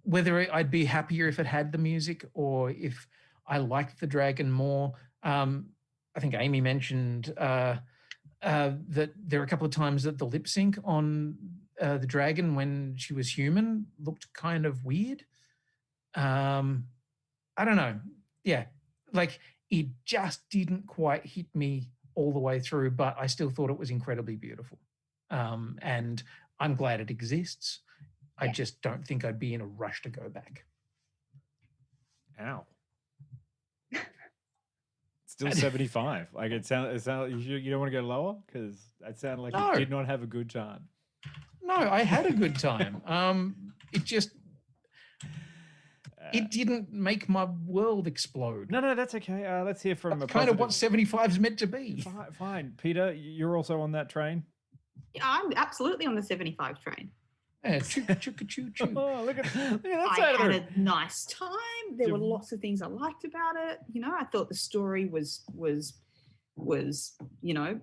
whether I'd be happier if it had the music or if I liked the dragon more. I think Amy mentioned that there are a couple of times that the lip sync on the dragon when she was human looked kind of weird. I don't know. Yeah, like it just didn't quite hit me all the way through, but I still thought it was incredibly beautiful. And I'm glad it exists. I just don't think I'd be in a rush to go back. Ow. Still 75. Like it sound you don't want to go lower because that sounded like you did not have a good time. No, I had a good time. It didn't make my world explode. No, that's okay. Let's hear from That's kind of what 75 is meant to be. Fine. Peter, you're also on that train? Yeah, I'm absolutely on the 75 train. Yeah, choo. Oh, look at that I side of had it. a nice time. There were lots of things I liked about it. You know, I thought the story was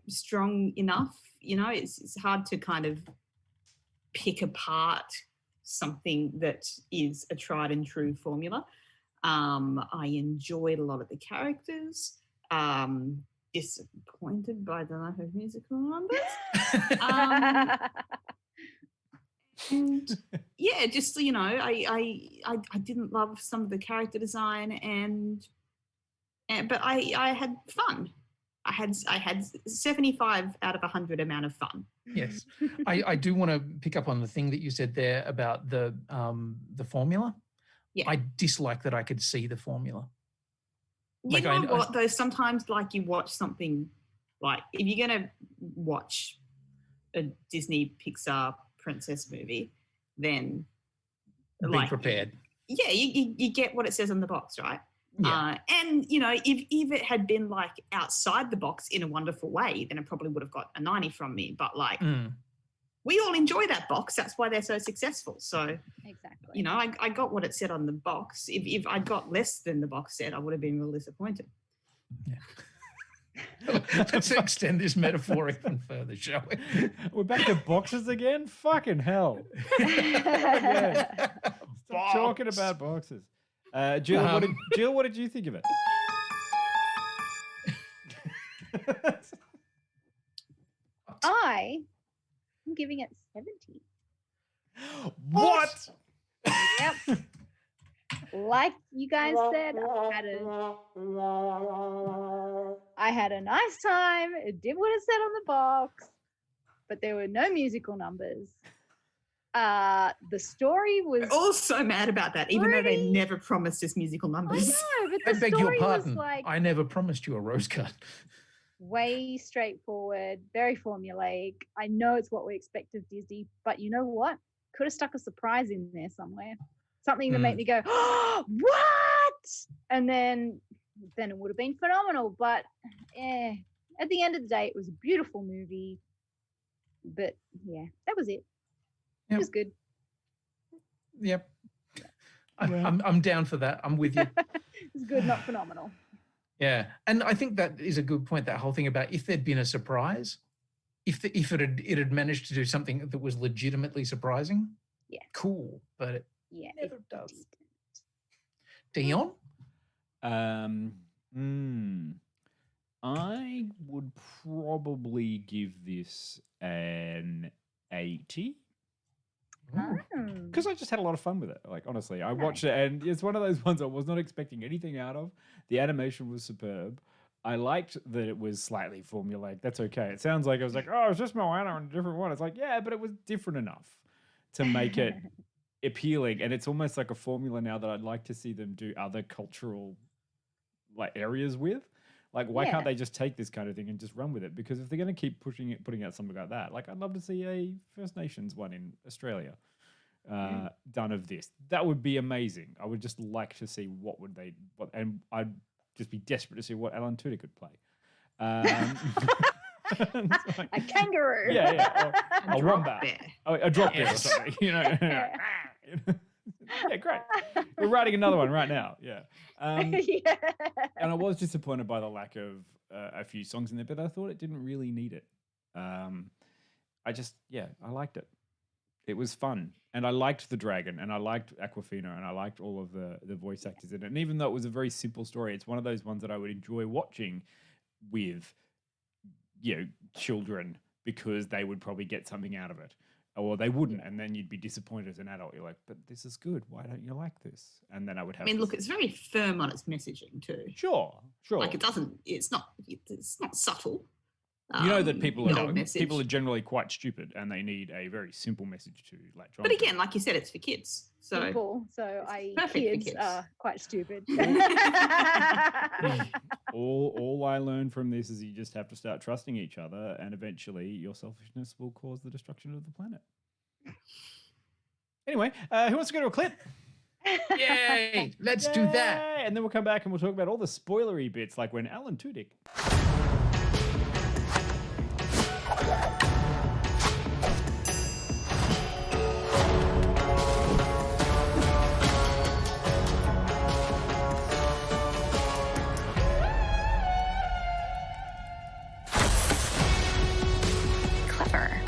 strong enough. You know, it's hard to kind of pick apart something that is a tried and true formula. I enjoyed a lot of the characters. Disappointed by the lack of musical numbers. And yeah, just I didn't love some of the character design, but I had fun. I had 75 out of 100 amount of fun. Yes, I do want to pick up on the thing that you said there about the formula. Yeah, I dislike that I could see the formula. You know what though? Sometimes like you watch something, like if you're gonna watch a Disney Pixar princess movie, then be prepared. Yeah, you get what it says on the box, right? Yeah. And you know, if it had been like outside the box in a wonderful way, then it probably would have got a 90 from me. But like, we all enjoy that box. That's why they're so successful. So exactly, you know, I got what it said on the box. If I got less than the box said, I would have been real disappointed. Yeah. Let's extend this metaphor even further, shall we? We're back to boxes again? Fucking hell. Stop talking about boxes. Jill, what did you think of it? I'm giving it 70. What? Yep. Like you guys said, I had a nice time. It did what it said on the box, but there were no musical numbers. The story was. We're all so mad about that, even though they never promised us musical numbers. I know, but I the beg story your pardon. was like I never promised you a rose cut. way straightforward, very formulaic. I know it's what we expect of Disney, but you know what? Could have stuck a surprise in there somewhere. Something to make me go, oh, what? And then it would have been phenomenal. But at the end of the day, it was a beautiful movie. But yeah, that was it. It was good. Yep. I'm down for that. I'm with you. It's good, not phenomenal. Yeah. And I think that is a good point, that whole thing about if there'd been a surprise, if it had managed to do something that was legitimately surprising, cool. But it never does. Dion? I would probably give this an 80. Because I just had a lot of fun with it. Like, honestly, I watched it and it's one of those ones I was not expecting anything out of. The animation was superb. I liked that it was slightly formulaic. That's okay. It sounds like I was like, oh, it's just Moana and a different one. It's like, yeah, but it was different enough to make it appealing. And it's almost like a formula now that I'd like to see them do other cultural like areas with. Like, why can't they just take this kind of thing and just run with it? Because if they're going to keep putting out something like that, like I'd love to see a First Nations one in Australia done of this. That would be amazing. I would just like to see and I'd just be desperate to see what Alan Tudyk could play. A kangaroo. Yeah. Or a wombat. bear. Oh, a drop bear or something. Yeah, great. We're writing another one right now. Yeah. And I was disappointed by the lack of a few songs in there, but I thought it didn't really need it. I liked it. It was fun. And I liked the dragon, and I liked Aquafina, and I liked all of the voice actors in it. And even though it was a very simple story, it's one of those ones that I would enjoy watching with, children, because they would probably get something out of it. Or they wouldn't, and then you'd be disappointed as an adult. You're like, but this is good. Why don't you like this? And then I would have. I mean, look, it's very firm on its messaging too. Sure. Like it's not subtle. You know that people message. are generally quite stupid, and they need a very simple message to latch on. But again, like you said, it's for kids. So Kids are quite stupid. all I learned from this is you just have to start trusting each other, and eventually your selfishness will cause the destruction of the planet. Anyway, who wants to go to a clip? Yay! Let's do that. And then we'll come back and we'll talk about all the spoilery bits, like when Alan Tudyk. Clever.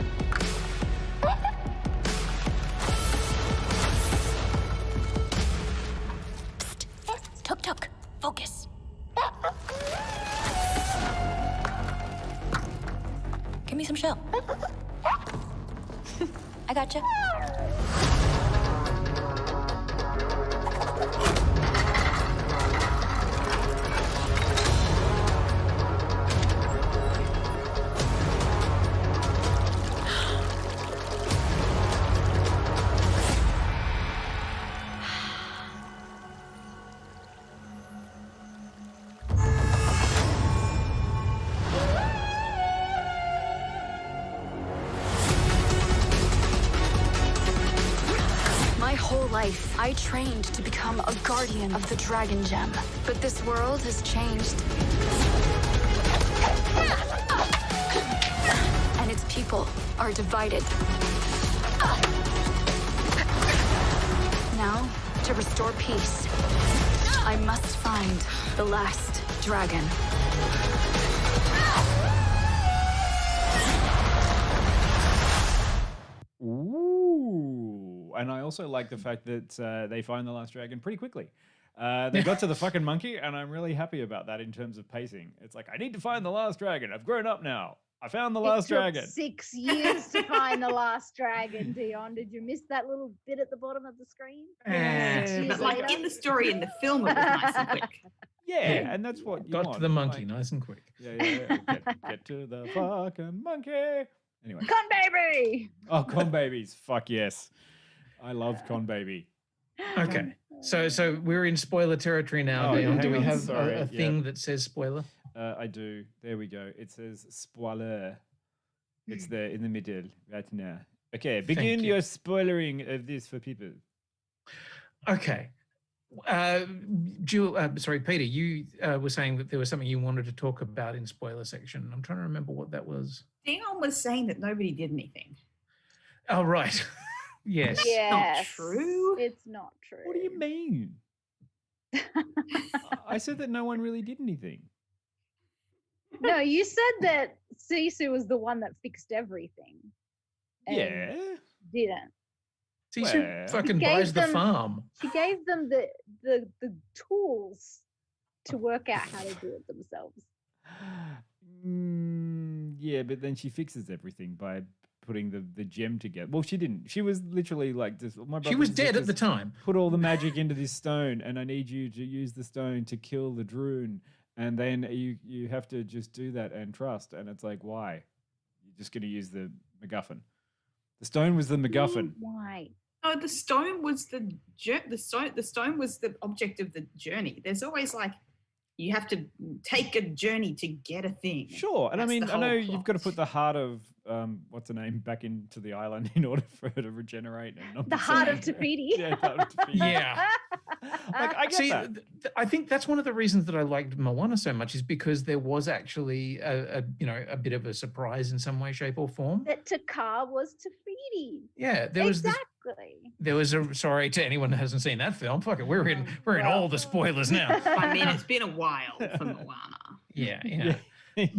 Psst. Tuk-tuk. Focus. Give me some shell. I gotcha. I trained to become a guardian of the dragon gem, but this world has changed. And its people are divided. Now, to restore peace, I must find the last dragon. And I also like the fact that they find the last dragon pretty quickly. They got to the fucking monkey, and I'm really happy about that in terms of pacing. It's like, I need to find the last dragon. I've grown up now. I found the last dragon. Took 6 years to find the last dragon, Dion. Did you miss that little bit at the bottom of the screen? But like in the story in the film, it was nice and quick. Yeah, and that's what you got want. to the monkey nice and quick. Yeah. Get to the fucking monkey. Anyway. Con baby! Oh, con babies. Fuck yes. I love con baby. Okay. So we're in spoiler territory now, Oh, Dion. Do we hang on, have sorry. a thing that says spoiler? I do. There we go. It says spoiler. It's there in the middle right now. Okay, begin your spoilering of this for people. Okay. Peter, you were saying that there was something you wanted to talk about in spoiler section. I'm trying to remember what that was. Dion was saying that nobody did anything. Oh, right. Yes. Yes. Not true. It's not true. What do you mean? I said that no one really did anything. No, you said that Sisu was the one that fixed everything. and Yeah. Didn't. Sisu fucking buys the farm. She gave them the tools to work out how to do it themselves. Yeah, but then she fixes everything by putting the gem together. Well, she didn't. She was literally like this. She was dead at the time. Put all the magic into this stone, and I need you to use the stone to kill the Droon. And then you have to just do that and trust. And it's like, why? You're just going to use the MacGuffin. The stone was the MacGuffin. Why? No, the stone was the stone was the object of the journey. There's always like you have to take a journey to get a thing. Sure, and That's I mean, the I know whole you've got to plot. put the heart of what's her name back into the island in order for her to regenerate and not The be heart of sad. Tafiti. Yeah, the heart of Tafiti. Yeah. Like I get See, that. I think that's one of the reasons that I liked Moana so much is because there was actually a bit of a surprise in some way, shape, or form. That Takar was Tafiti. Yeah, there was sorry to anyone who hasn't seen that film. Fuck it, we're in all the spoilers now. I mean, it's been a while for Moana. Yeah. Yeah.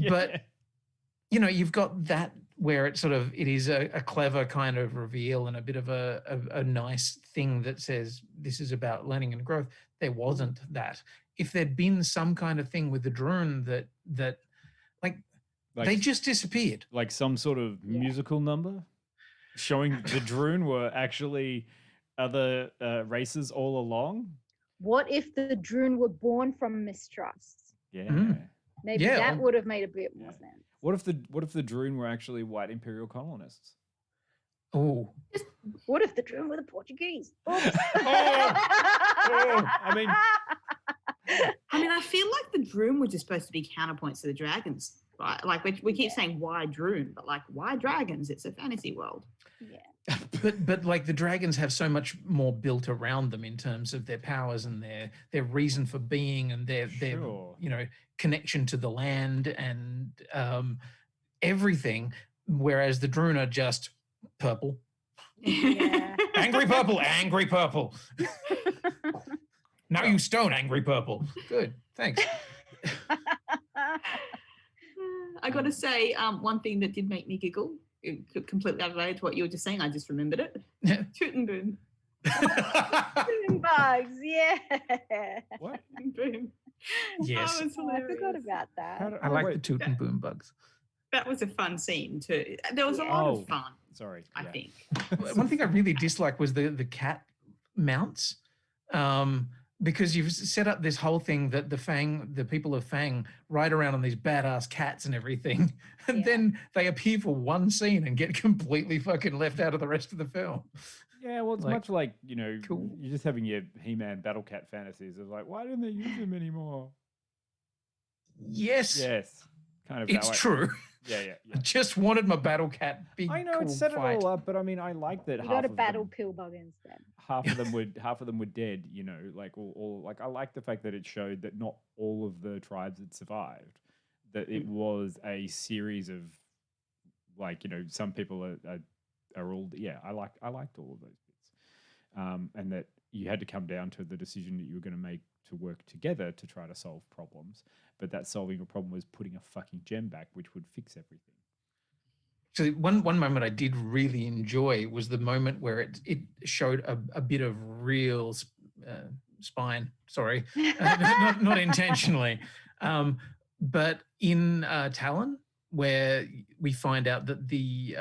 But you've got that where it is a clever kind of reveal and a bit of a nice thing that says this is about learning and growth. There wasn't that. If there'd been some kind of thing with the drone that they just disappeared. Like some sort of musical number showing the Droon were actually other races all along. What if the Droon were born from mistrust? Yeah. Maybe that would have made a bit more sense. What if the Droon were actually white imperial colonists? Oh. What if the Droon were the Portuguese? Oops. I mean, I feel like the Droon were just supposed to be counterpoints to the dragons, right? Like we keep saying why Droon, but like why dragons? It's a fantasy world. Yeah. But like the dragons have so much more built around them in terms of their powers and their reason for being and their connection to the land and everything, whereas the Droon are just purple. Yeah. Angry purple. Now you stone angry purple. Good, thanks. I got to say, one thing that did make me giggle, completely unrelated to what you were just saying, I just remembered it. Toot and boom. Boom bugs, yeah. What? Boom. Yes. That was Oh, I hilarious. forgot about that. I like the toot and boom bugs. That was a fun scene too. There was a lot of fun. Sorry. I think. One thing I really disliked was the cat mounts. Because you've set up this whole thing that the people of Fang ride around on these badass cats and everything, and then they appear for one scene and get completely fucking left out of the rest of the film. Yeah, well, it's much like, you're just having your He-Man Battle Cat fantasies of like, why didn't they use him anymore? Yes. Kind of. It's true. Yeah. I just wanted my battle cat big. I know cool it set fight. it all up, but I mean, I like that. You got a battle pillbug instead. Half of them were dead. Like all like I like the fact that it showed that not all of the tribes had survived. That it was a series of some people are all I liked all of those bits, and that you had to come down to the decision that you were going to make to work together to try to solve problems. But that solving a problem was putting a fucking gem back, which would fix everything. So one moment I did really enjoy was the moment where it showed a bit of real spine. Sorry, not intentionally, but in Talon, where we find out that the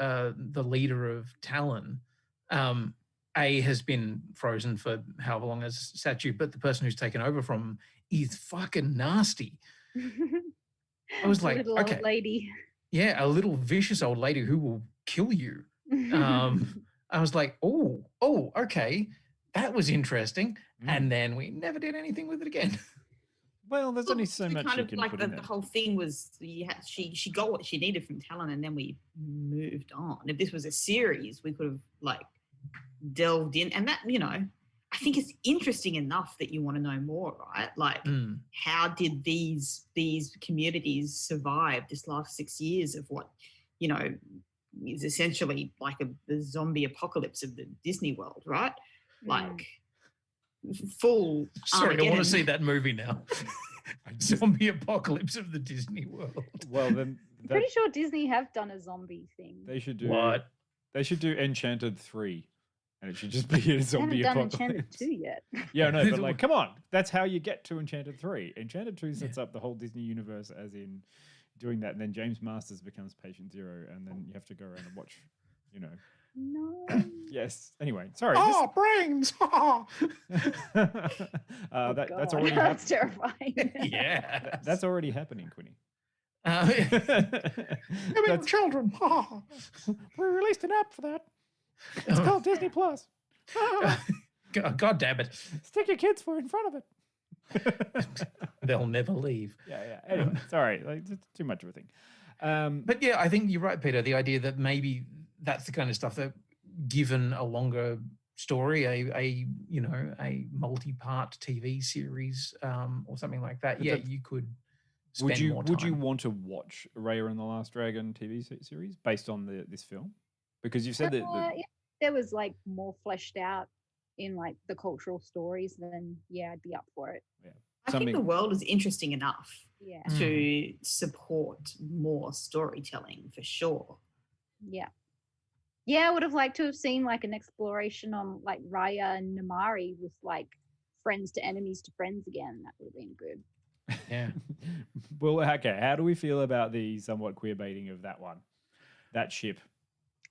leader of Talon, has been frozen for however long as statue, but the person who's taken over from him is fucking nasty. I was like, little okay, old lady. Yeah, a little vicious old lady who will kill you. I was like, oh, okay, that was interesting. And then we never did anything with it again. Well, there's only so much kind you of can like put the in there. whole thing was she got what she needed from Talon, and then we moved on. If this was a series, we could have delved in, and that I think it's interesting enough that you want to know more, right? Like, how did these communities survive this last 6 years of what is essentially like the zombie apocalypse of the Disney world, right? Like full. Sorry, I want to see that movie now. Zombie apocalypse of the Disney world. Well, then I'm pretty sure Disney have done a zombie thing. they should do What? They should do Enchanted 3. And it should just be a zombie I haven't apocalypse. done Enchanted 2 yet. Yeah, no, but like, come on. That's how you get to Enchanted 3. Enchanted 2 sets up the whole Disney universe as in doing that. And then James Masters becomes Patient Zero. And then you have to go around and watch, No. Yes. Anyway, sorry. Brains! That's already That's happening. terrifying. Yeah. That's already happening, Quinny. Children. We released an app for that. It's called Disney Plus. God damn it. Stick your kids in front of it. They'll never leave. Yeah. Anyway, sorry, like it's too much of a thing. But yeah, I think you're right, Peter. The idea that maybe that's the kind of stuff that, given a longer story, a multi-part TV series or something like that, But you could spend more time. Would you want to watch Raya and the Last Dragon TV series based on this film? Because you've said that there was like more fleshed out in like the cultural stories, then I'd be up for it. Yeah. I think the world is interesting enough to support more storytelling for sure. Yeah. Yeah, I would have liked to have seen like an exploration on like Raya and Namari with like friends to enemies to friends again. That would have been good. Yeah. Well, okay. How do we feel about the somewhat queer baiting of that ship?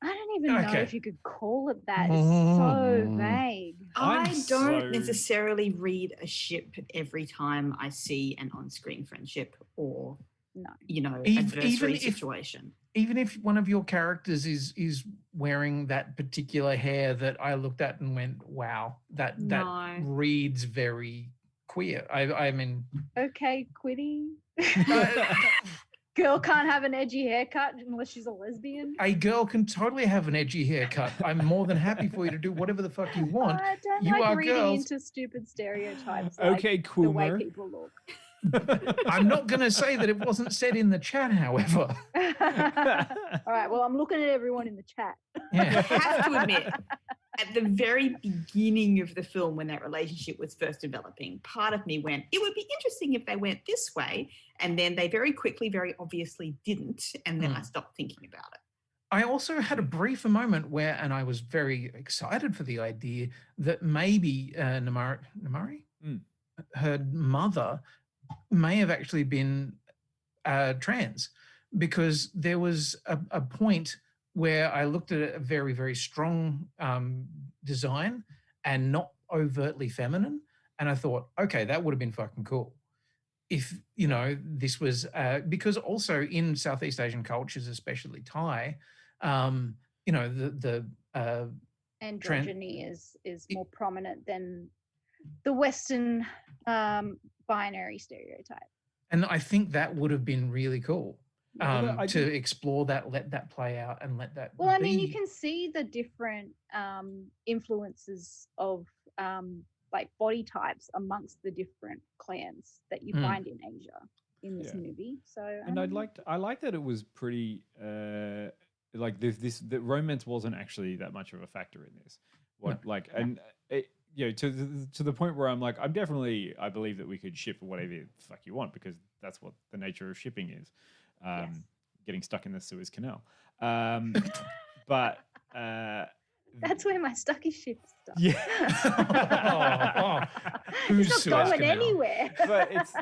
I don't even know if you could call it that. It's so vague. I don't necessarily read a ship every time I see an on-screen friendship or, adversary situation. Even if one of your characters is wearing that particular hair that I looked at and went, wow, that reads very queer. I mean... Okay, Quinny. Girl can't have an edgy haircut unless she's a lesbian. A girl can totally have an edgy haircut. I'm more than happy for you to do whatever the fuck you want. I don't like reading into stupid stereotypes. Okay, like cool. The way people look. I'm not going to say that it wasn't said in the chat, however. All right, well, I'm looking at everyone in the chat. I have to admit, at the very beginning of the film, when that relationship was first developing, part of me went, it would be interesting if they went this way. And then they very quickly, very obviously didn't. And then I stopped thinking about it. I also had a brief moment where, and I was very excited for the idea that maybe Namari, her mother, may have actually been trans, because there was a point where I looked at a very, very strong design and not overtly feminine. And I thought, okay, that would have been fucking cool. If, this was, because also in Southeast Asian cultures, especially Thai, the androgyny is more prominent than the Western binary stereotype. And I think that would have been really cool to explore that, let that play out and let that Well, I mean, you can see the different influences of like body types amongst the different clans that you find in Asia in this movie. So, and I like that it was pretty like the romance wasn't actually that much of a factor in this. And it, to the point where I'm like, I believe that we could ship whatever the fuck you want, because that's what the nature of shipping is. Getting stuck in the Suez Canal. But that's where my stucky ship stuck. Yeah. It's not going anywhere. But it's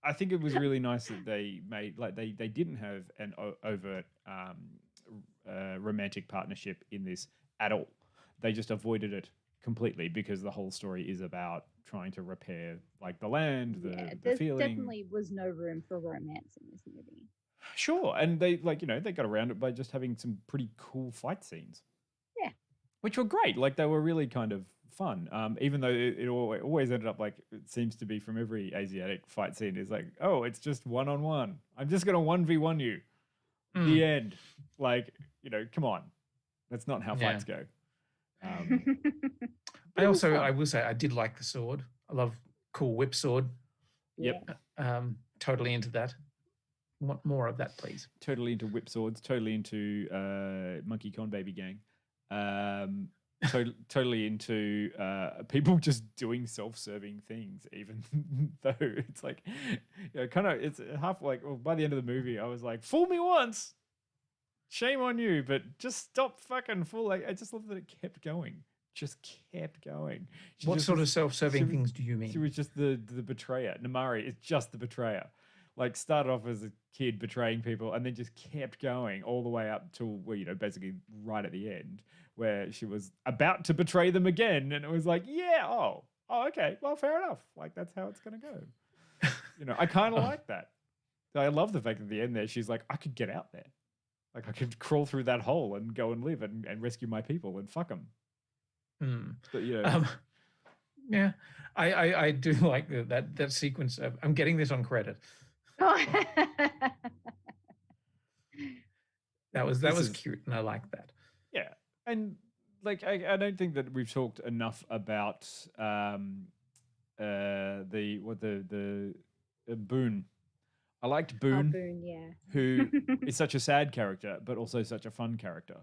I think it was really nice that they made, like, they didn't have an overt romantic partnership in this at all. They just avoided it completely, because the whole story is about trying to repair, like, the land, the feeling. There definitely was no room for romance in this movie. Sure, and they, like, they got around it by just having some pretty cool fight scenes. Yeah. Which were great. Like, they were really kind of fun. Even though it always ended up, like, it seems to be from every Asiatic fight scene, is like, oh, it's just one-on-one. I'm just going to 1v1 you. The end. Like, come on. That's not how fights go. I will say, I did like the sword. I love cool whip sword. Yep. Totally into that. Want more of that, please. Totally into whip swords. Totally into Monkey Kong Baby Gang. Totally into people just doing self-serving things, even though it's like, kind of, it's half like, well, by the end of the movie, I was like, fool me once, shame on you, but just stop fucking fool. Like, I just love that it kept going. Just kept going. What sort of self-serving things do you mean? She was just the betrayer. Namari is just the betrayer. Like, started off as a kid betraying people, and then just kept going all the way up to where, basically right at the end, where she was about to betray them again, and it was like, okay, well, fair enough. Like, that's how it's gonna go. I kind of like that. I love the fact that at the end there, she's like, I could get out there. Like, I could crawl through that hole and go and live and rescue my people and fuck them. Mm. But, Yeah, I do like that sequence. I'm getting this on credit. That was cute, and I like that. Yeah, and like I don't think that we've talked enough about Boone. I liked Boone, Boone, yeah. who is such a sad character, but also such a fun character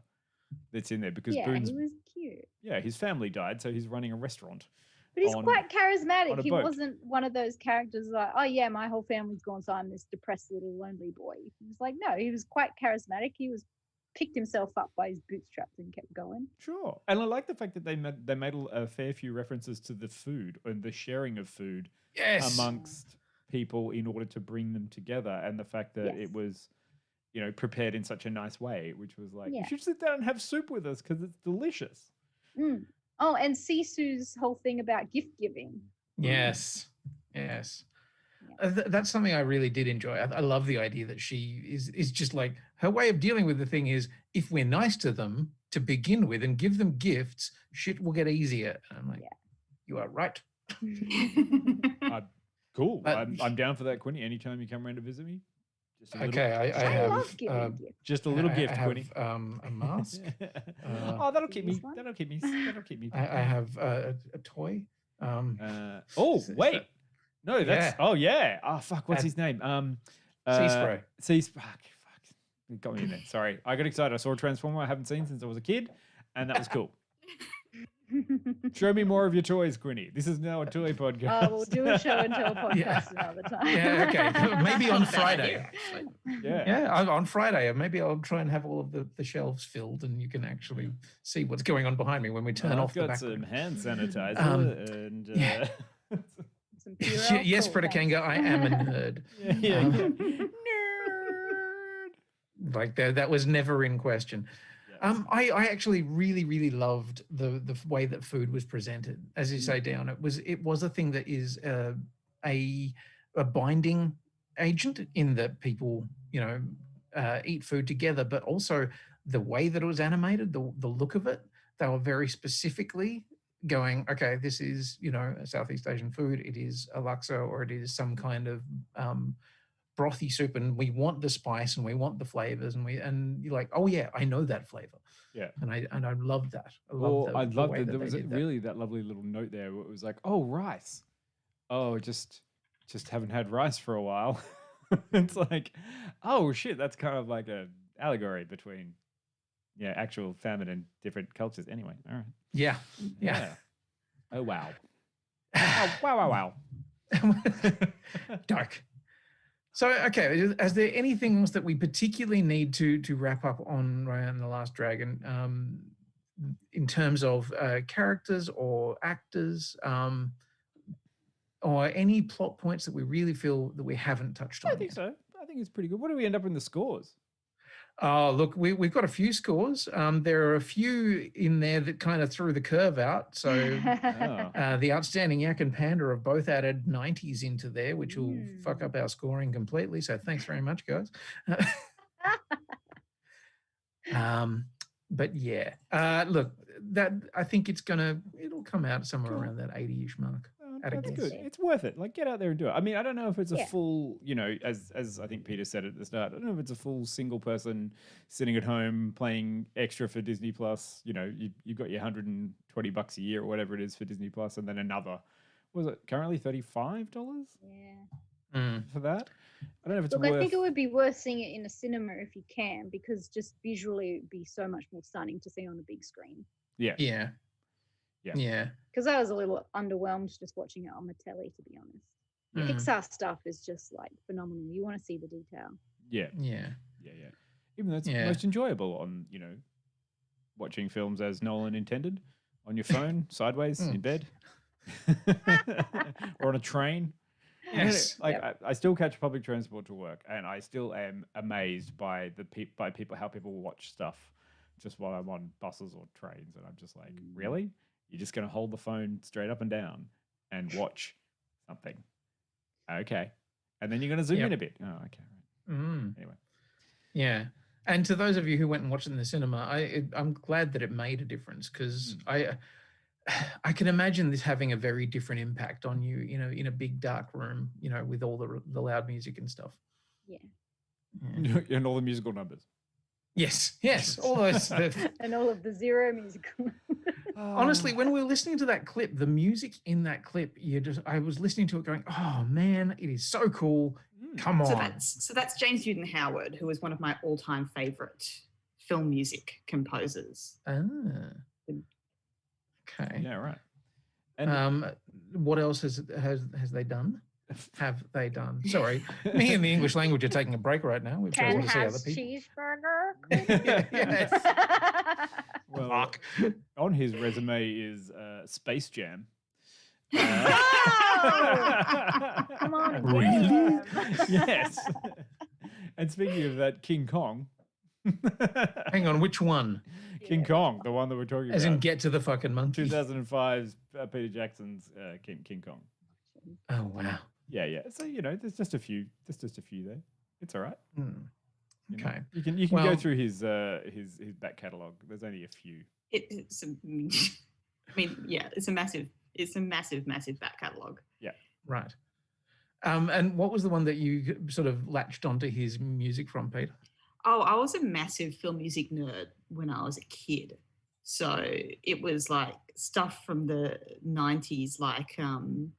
that's in there because Boone's he was cute. Yeah, his family died, so he's running a restaurant. But he's quite charismatic. He boat. wasn't one of those characters like, oh yeah, my whole family's gone, so I'm this depressed little lonely boy. He was like, no, he was quite charismatic. He was picked himself up by his bootstraps and kept going. Sure, and I like the fact that they made a fair few references to the food and the sharing of food amongst people in order to bring them together, and the fact that it was, prepared in such a nice way, which was like, you should sit down and have soup with us because it's delicious. Mm. Oh, and Sisu's whole thing about gift giving. Yes. That's something I really did enjoy. I love the idea that she is just like, her way of dealing with the thing is, if we're nice to them to begin with and give them gifts, shit will get easier. And I'm like, you are right. Cool. I'm down for that, Quinny. Anytime you come around to visit me. I have love giving gifts. Just a little gift, Quinny. A mask. That'll keep me. That'll keep me. I have a toy. Wait. No, that's. Yeah. Oh yeah. Oh fuck. What's his name? Sea spray. Fuck. It got me in there. Sorry. I got excited. I saw a Transformer I haven't seen since I was a kid, and that was cool. Show me more of your toys, Quinny. This is now a toy podcast. We'll do a show and tell podcast another time. Yeah, okay. Maybe on Friday. Yeah, on Friday. Maybe I'll try and have all of the shelves filled, and you can actually see what's going on behind me when we turn off the background. I've got some hand sanitizer and. Yes, Pretakanga, I am a nerd. Nerd. Like that was never in question. I actually really, really loved the way that food was presented. As you say, Dion, it was a thing that is a binding agent in that people, eat food together, but also the way that it was animated, the look of it. They were very specifically going, okay, this is, a Southeast Asian food. It is a laksa, or it is some kind of brothy soup, and we want the spice and we want the flavors, and you're like, oh yeah, I know that flavor. Yeah. And I love that. I loved that there was really that lovely little note there where it was like, oh, rice. Oh, just haven't had rice for a while. It's like, oh shit, that's kind of like a allegory between actual famine and different cultures. Anyway, all right. Yeah. Oh wow. Wow. Dark. So, okay, is there anything else that we particularly need to wrap up on Raya and the Last Dragon in terms of characters or actors or any plot points that we really feel that we haven't touched on? I think so. I think it's pretty good. What do we end up in the scores? Look, we've got a few scores. There are a few in there that kind of threw the curve out. So the Outstanding Yak and Panda have both added 90s into there, which will fuck up our scoring completely. So thanks very much, guys. But yeah, look, that I think it'll come out somewhere around that 80-ish mark. That's good. It's worth it. Like, get out there and do it. I mean, I don't know if it's a full, as I think Peter said at the start, I don't know if it's a full single person sitting at home playing extra for Disney Plus. You've got your $120 a year or whatever it is for Disney Plus, and then another. Was it currently $35? Yeah. For that? I don't know if it's worth. I think it would be worth seeing it in a cinema if you can, because just visually it would be so much more stunning to see on the big screen. Yeah. Because I was a little underwhelmed just watching it on the telly, to be honest. Pixar stuff is just like phenomenal. You want to see the detail. Yeah. Even though it's most enjoyable on, watching films as Nolan intended, on your phone, sideways, in bed, or on a train. Yes. I still catch public transport to work, and I still am amazed by people, how people watch stuff just while I'm on buses or trains, and I'm just like, really? You're just going to hold the phone straight up and down and watch something. Okay. And then you're going to zoom in a bit. Oh, okay. Right. Anyway. Yeah. And to those of you who went and watched it in the cinema, I'm glad that it made a difference, because I can imagine this having a very different impact on you, in a big dark room, with all the loud music and stuff. Yeah. And all the musical numbers. Yes, all those. And all of the zero musical. Honestly, when we were listening to that clip, the music in that clip, I was listening to it going, oh man, it is so cool. Come on. So that's James Newton Howard, who is one of my all-time favorite film music composers. Okay. Yeah, right. And what else has they done? Have they done? Sorry, me and the English language are taking a break right now. We've chosen to see other people. Cheeseburger. Yes. Well, on his resume is Space Jam. Come on, really? Yes. And speaking of that, King Kong. Hang on, which one? King Kong, the one that we're talking about. As in Get to the Fucking Monkey. 2005's Peter Jackson's King Kong. Oh wow. Yeah. So there's just a few there. It's all right. Okay. You can go through his back catalogue. There's only a few. It's a massive back catalogue. Yeah. Right. And what was the one that you sort of latched onto his music from, Peter? Oh, I was a massive film music nerd when I was a kid. So it was like stuff from the 90s, like One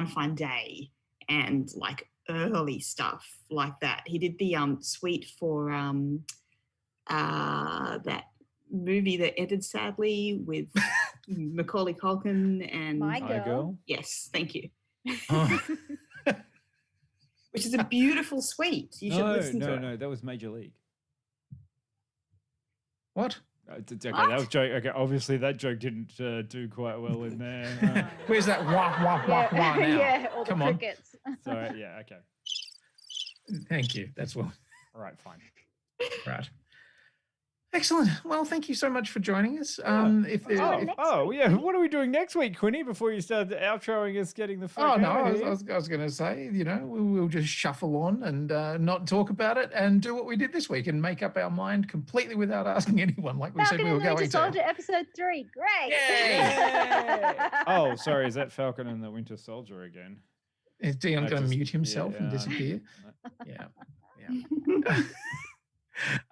Fine Day, and like early stuff like that. He did the suite for that movie that ended sadly with Macaulay Culkin and My Girl. Yes, thank you. Oh. Which is a beautiful suite. You should listen to it. No, that was Major League. What? Okay, that was joke. Okay, obviously that joke didn't do quite well in there. Where's that wah wah wah wah now? Yeah, all Come the on. crickets. So yeah, okay. Thank you. That's well. All right, fine. Right. Excellent. Well, thank you so much for joining us. Yeah. What are we doing next week, Quinny? Before you start outroing us, getting the fuck out of here? I was going to say, we'll just shuffle on and not talk about it and do what we did this week and make up our mind completely without asking anyone, like we said we were going to. Soldier episode 3. Great. Yay! Oh, sorry. Is that Falcon and the Winter Soldier again? Is Dion going to mute himself and disappear? Yeah.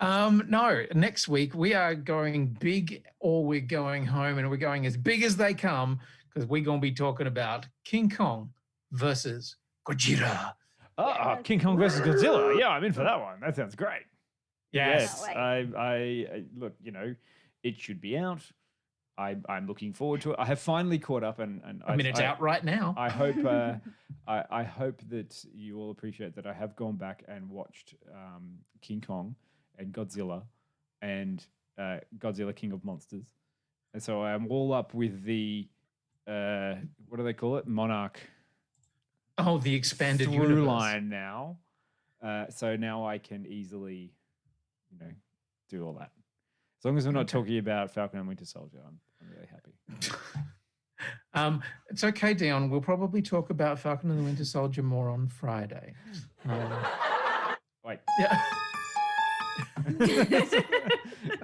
No, next week we are going big or we're going home, and we're going as big as they come because we're going to be talking about King Kong versus Gojira. King Kong versus Godzilla. Yeah, I'm in for that one. That sounds great. Yes. I look, it should be out. I'm looking forward to it. I have finally caught up, and it's out right now. I hope I hope that you all appreciate that I have gone back and watched King Kong and Godzilla and Godzilla King of Monsters, and so I'm all up with the what do they call it? Monarch. Oh, the expanded through universe line now. So now I can easily, do all that. As long as we're not talking about Falcon and Winter Soldier, I'm really happy. It's okay, Dion. We'll probably talk about Falcon and the Winter Soldier more on Friday. Wait. Yeah.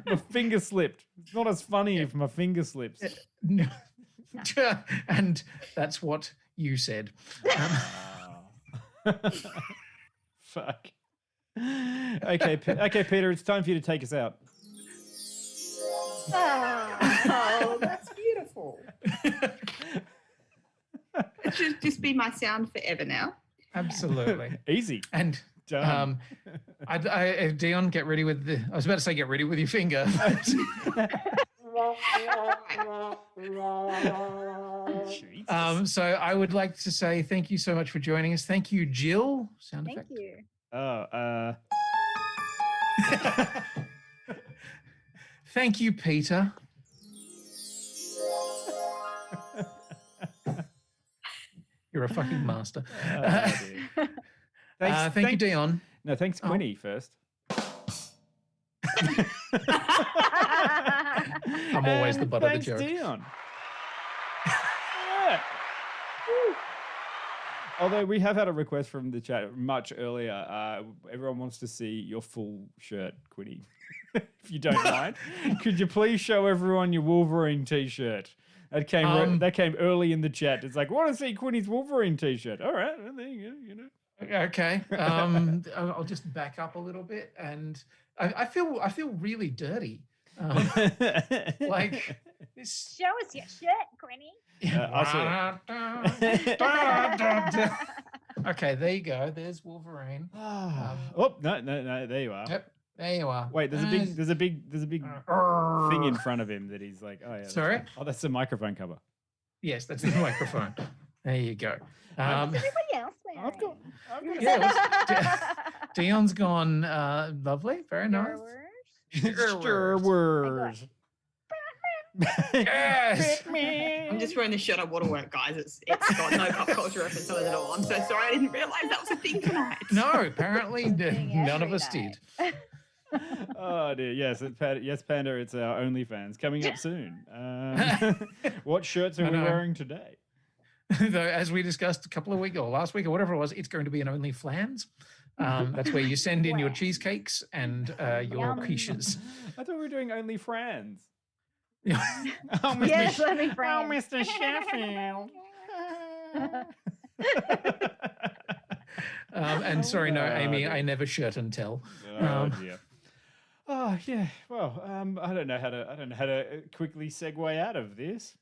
My finger slipped. It's not as funny if my finger slips. No. And that's what you said. Fuck. Okay, Peter, it's time for you to take us out. Oh, that's beautiful. It should just be my sound forever now. Absolutely. Easy. And done. Dion, get ready with I was about to say get ready with your finger. So I would like to say thank you so much for joining us. Thank you, Jill. Sound effect. Thank you. Thank you, Peter. You're a fucking master. Thank you, Dion. No, thanks, Quinny, first. I'm always the butt of the joke. Thanks, Dion. Although we have had a request from the chat much earlier. Everyone wants to see your full shirt, Quinny. If you don't mind, could you please show everyone your Wolverine t-shirt? That came early in the chat. It's like, want to see Quinny's Wolverine t-shirt? All right, well, there you go. You know. Okay. I'll just back up a little bit, and I feel really dirty. Like this. Show us your shirt, Quinny. Okay, there you go. There's Wolverine. Oh no! There you are. Yep, there you are. Wait, there's a big thing in front of him that he's like, oh yeah. Sorry. That's the microphone cover. Yes, that's the microphone. There you go. Everybody else wearing? Dion's gone. Lovely, very nice. Star Wars. Yes. I'm just wearing the shirt on Waterwork, guys. It's got no pop culture reference on it at all. I'm so sorry. I didn't realise that was a thing tonight. No, apparently none of us did. Oh dear, yes, Panda. It's our OnlyFans coming up soon. What shirts are we wearing today? Though, as we discussed a couple of weeks or last week or whatever it was, it's going to be an OnlyFlans. That's where you send in your cheesecakes and your quiches. I thought we were doing OnlyFans. Oh, yes, let me friend. Oh, Mr. Sheffield. And sorry, no, Amy, I never shirt and tell. Oh dear. Oh yeah. Well, I don't know how to quickly segue out of this.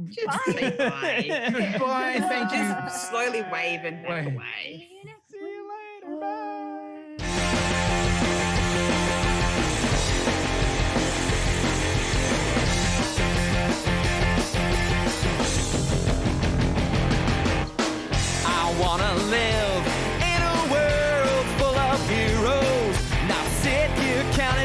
Just say bye. Goodbye. Thank you. Just slowly wave and back away. See you later. Bye.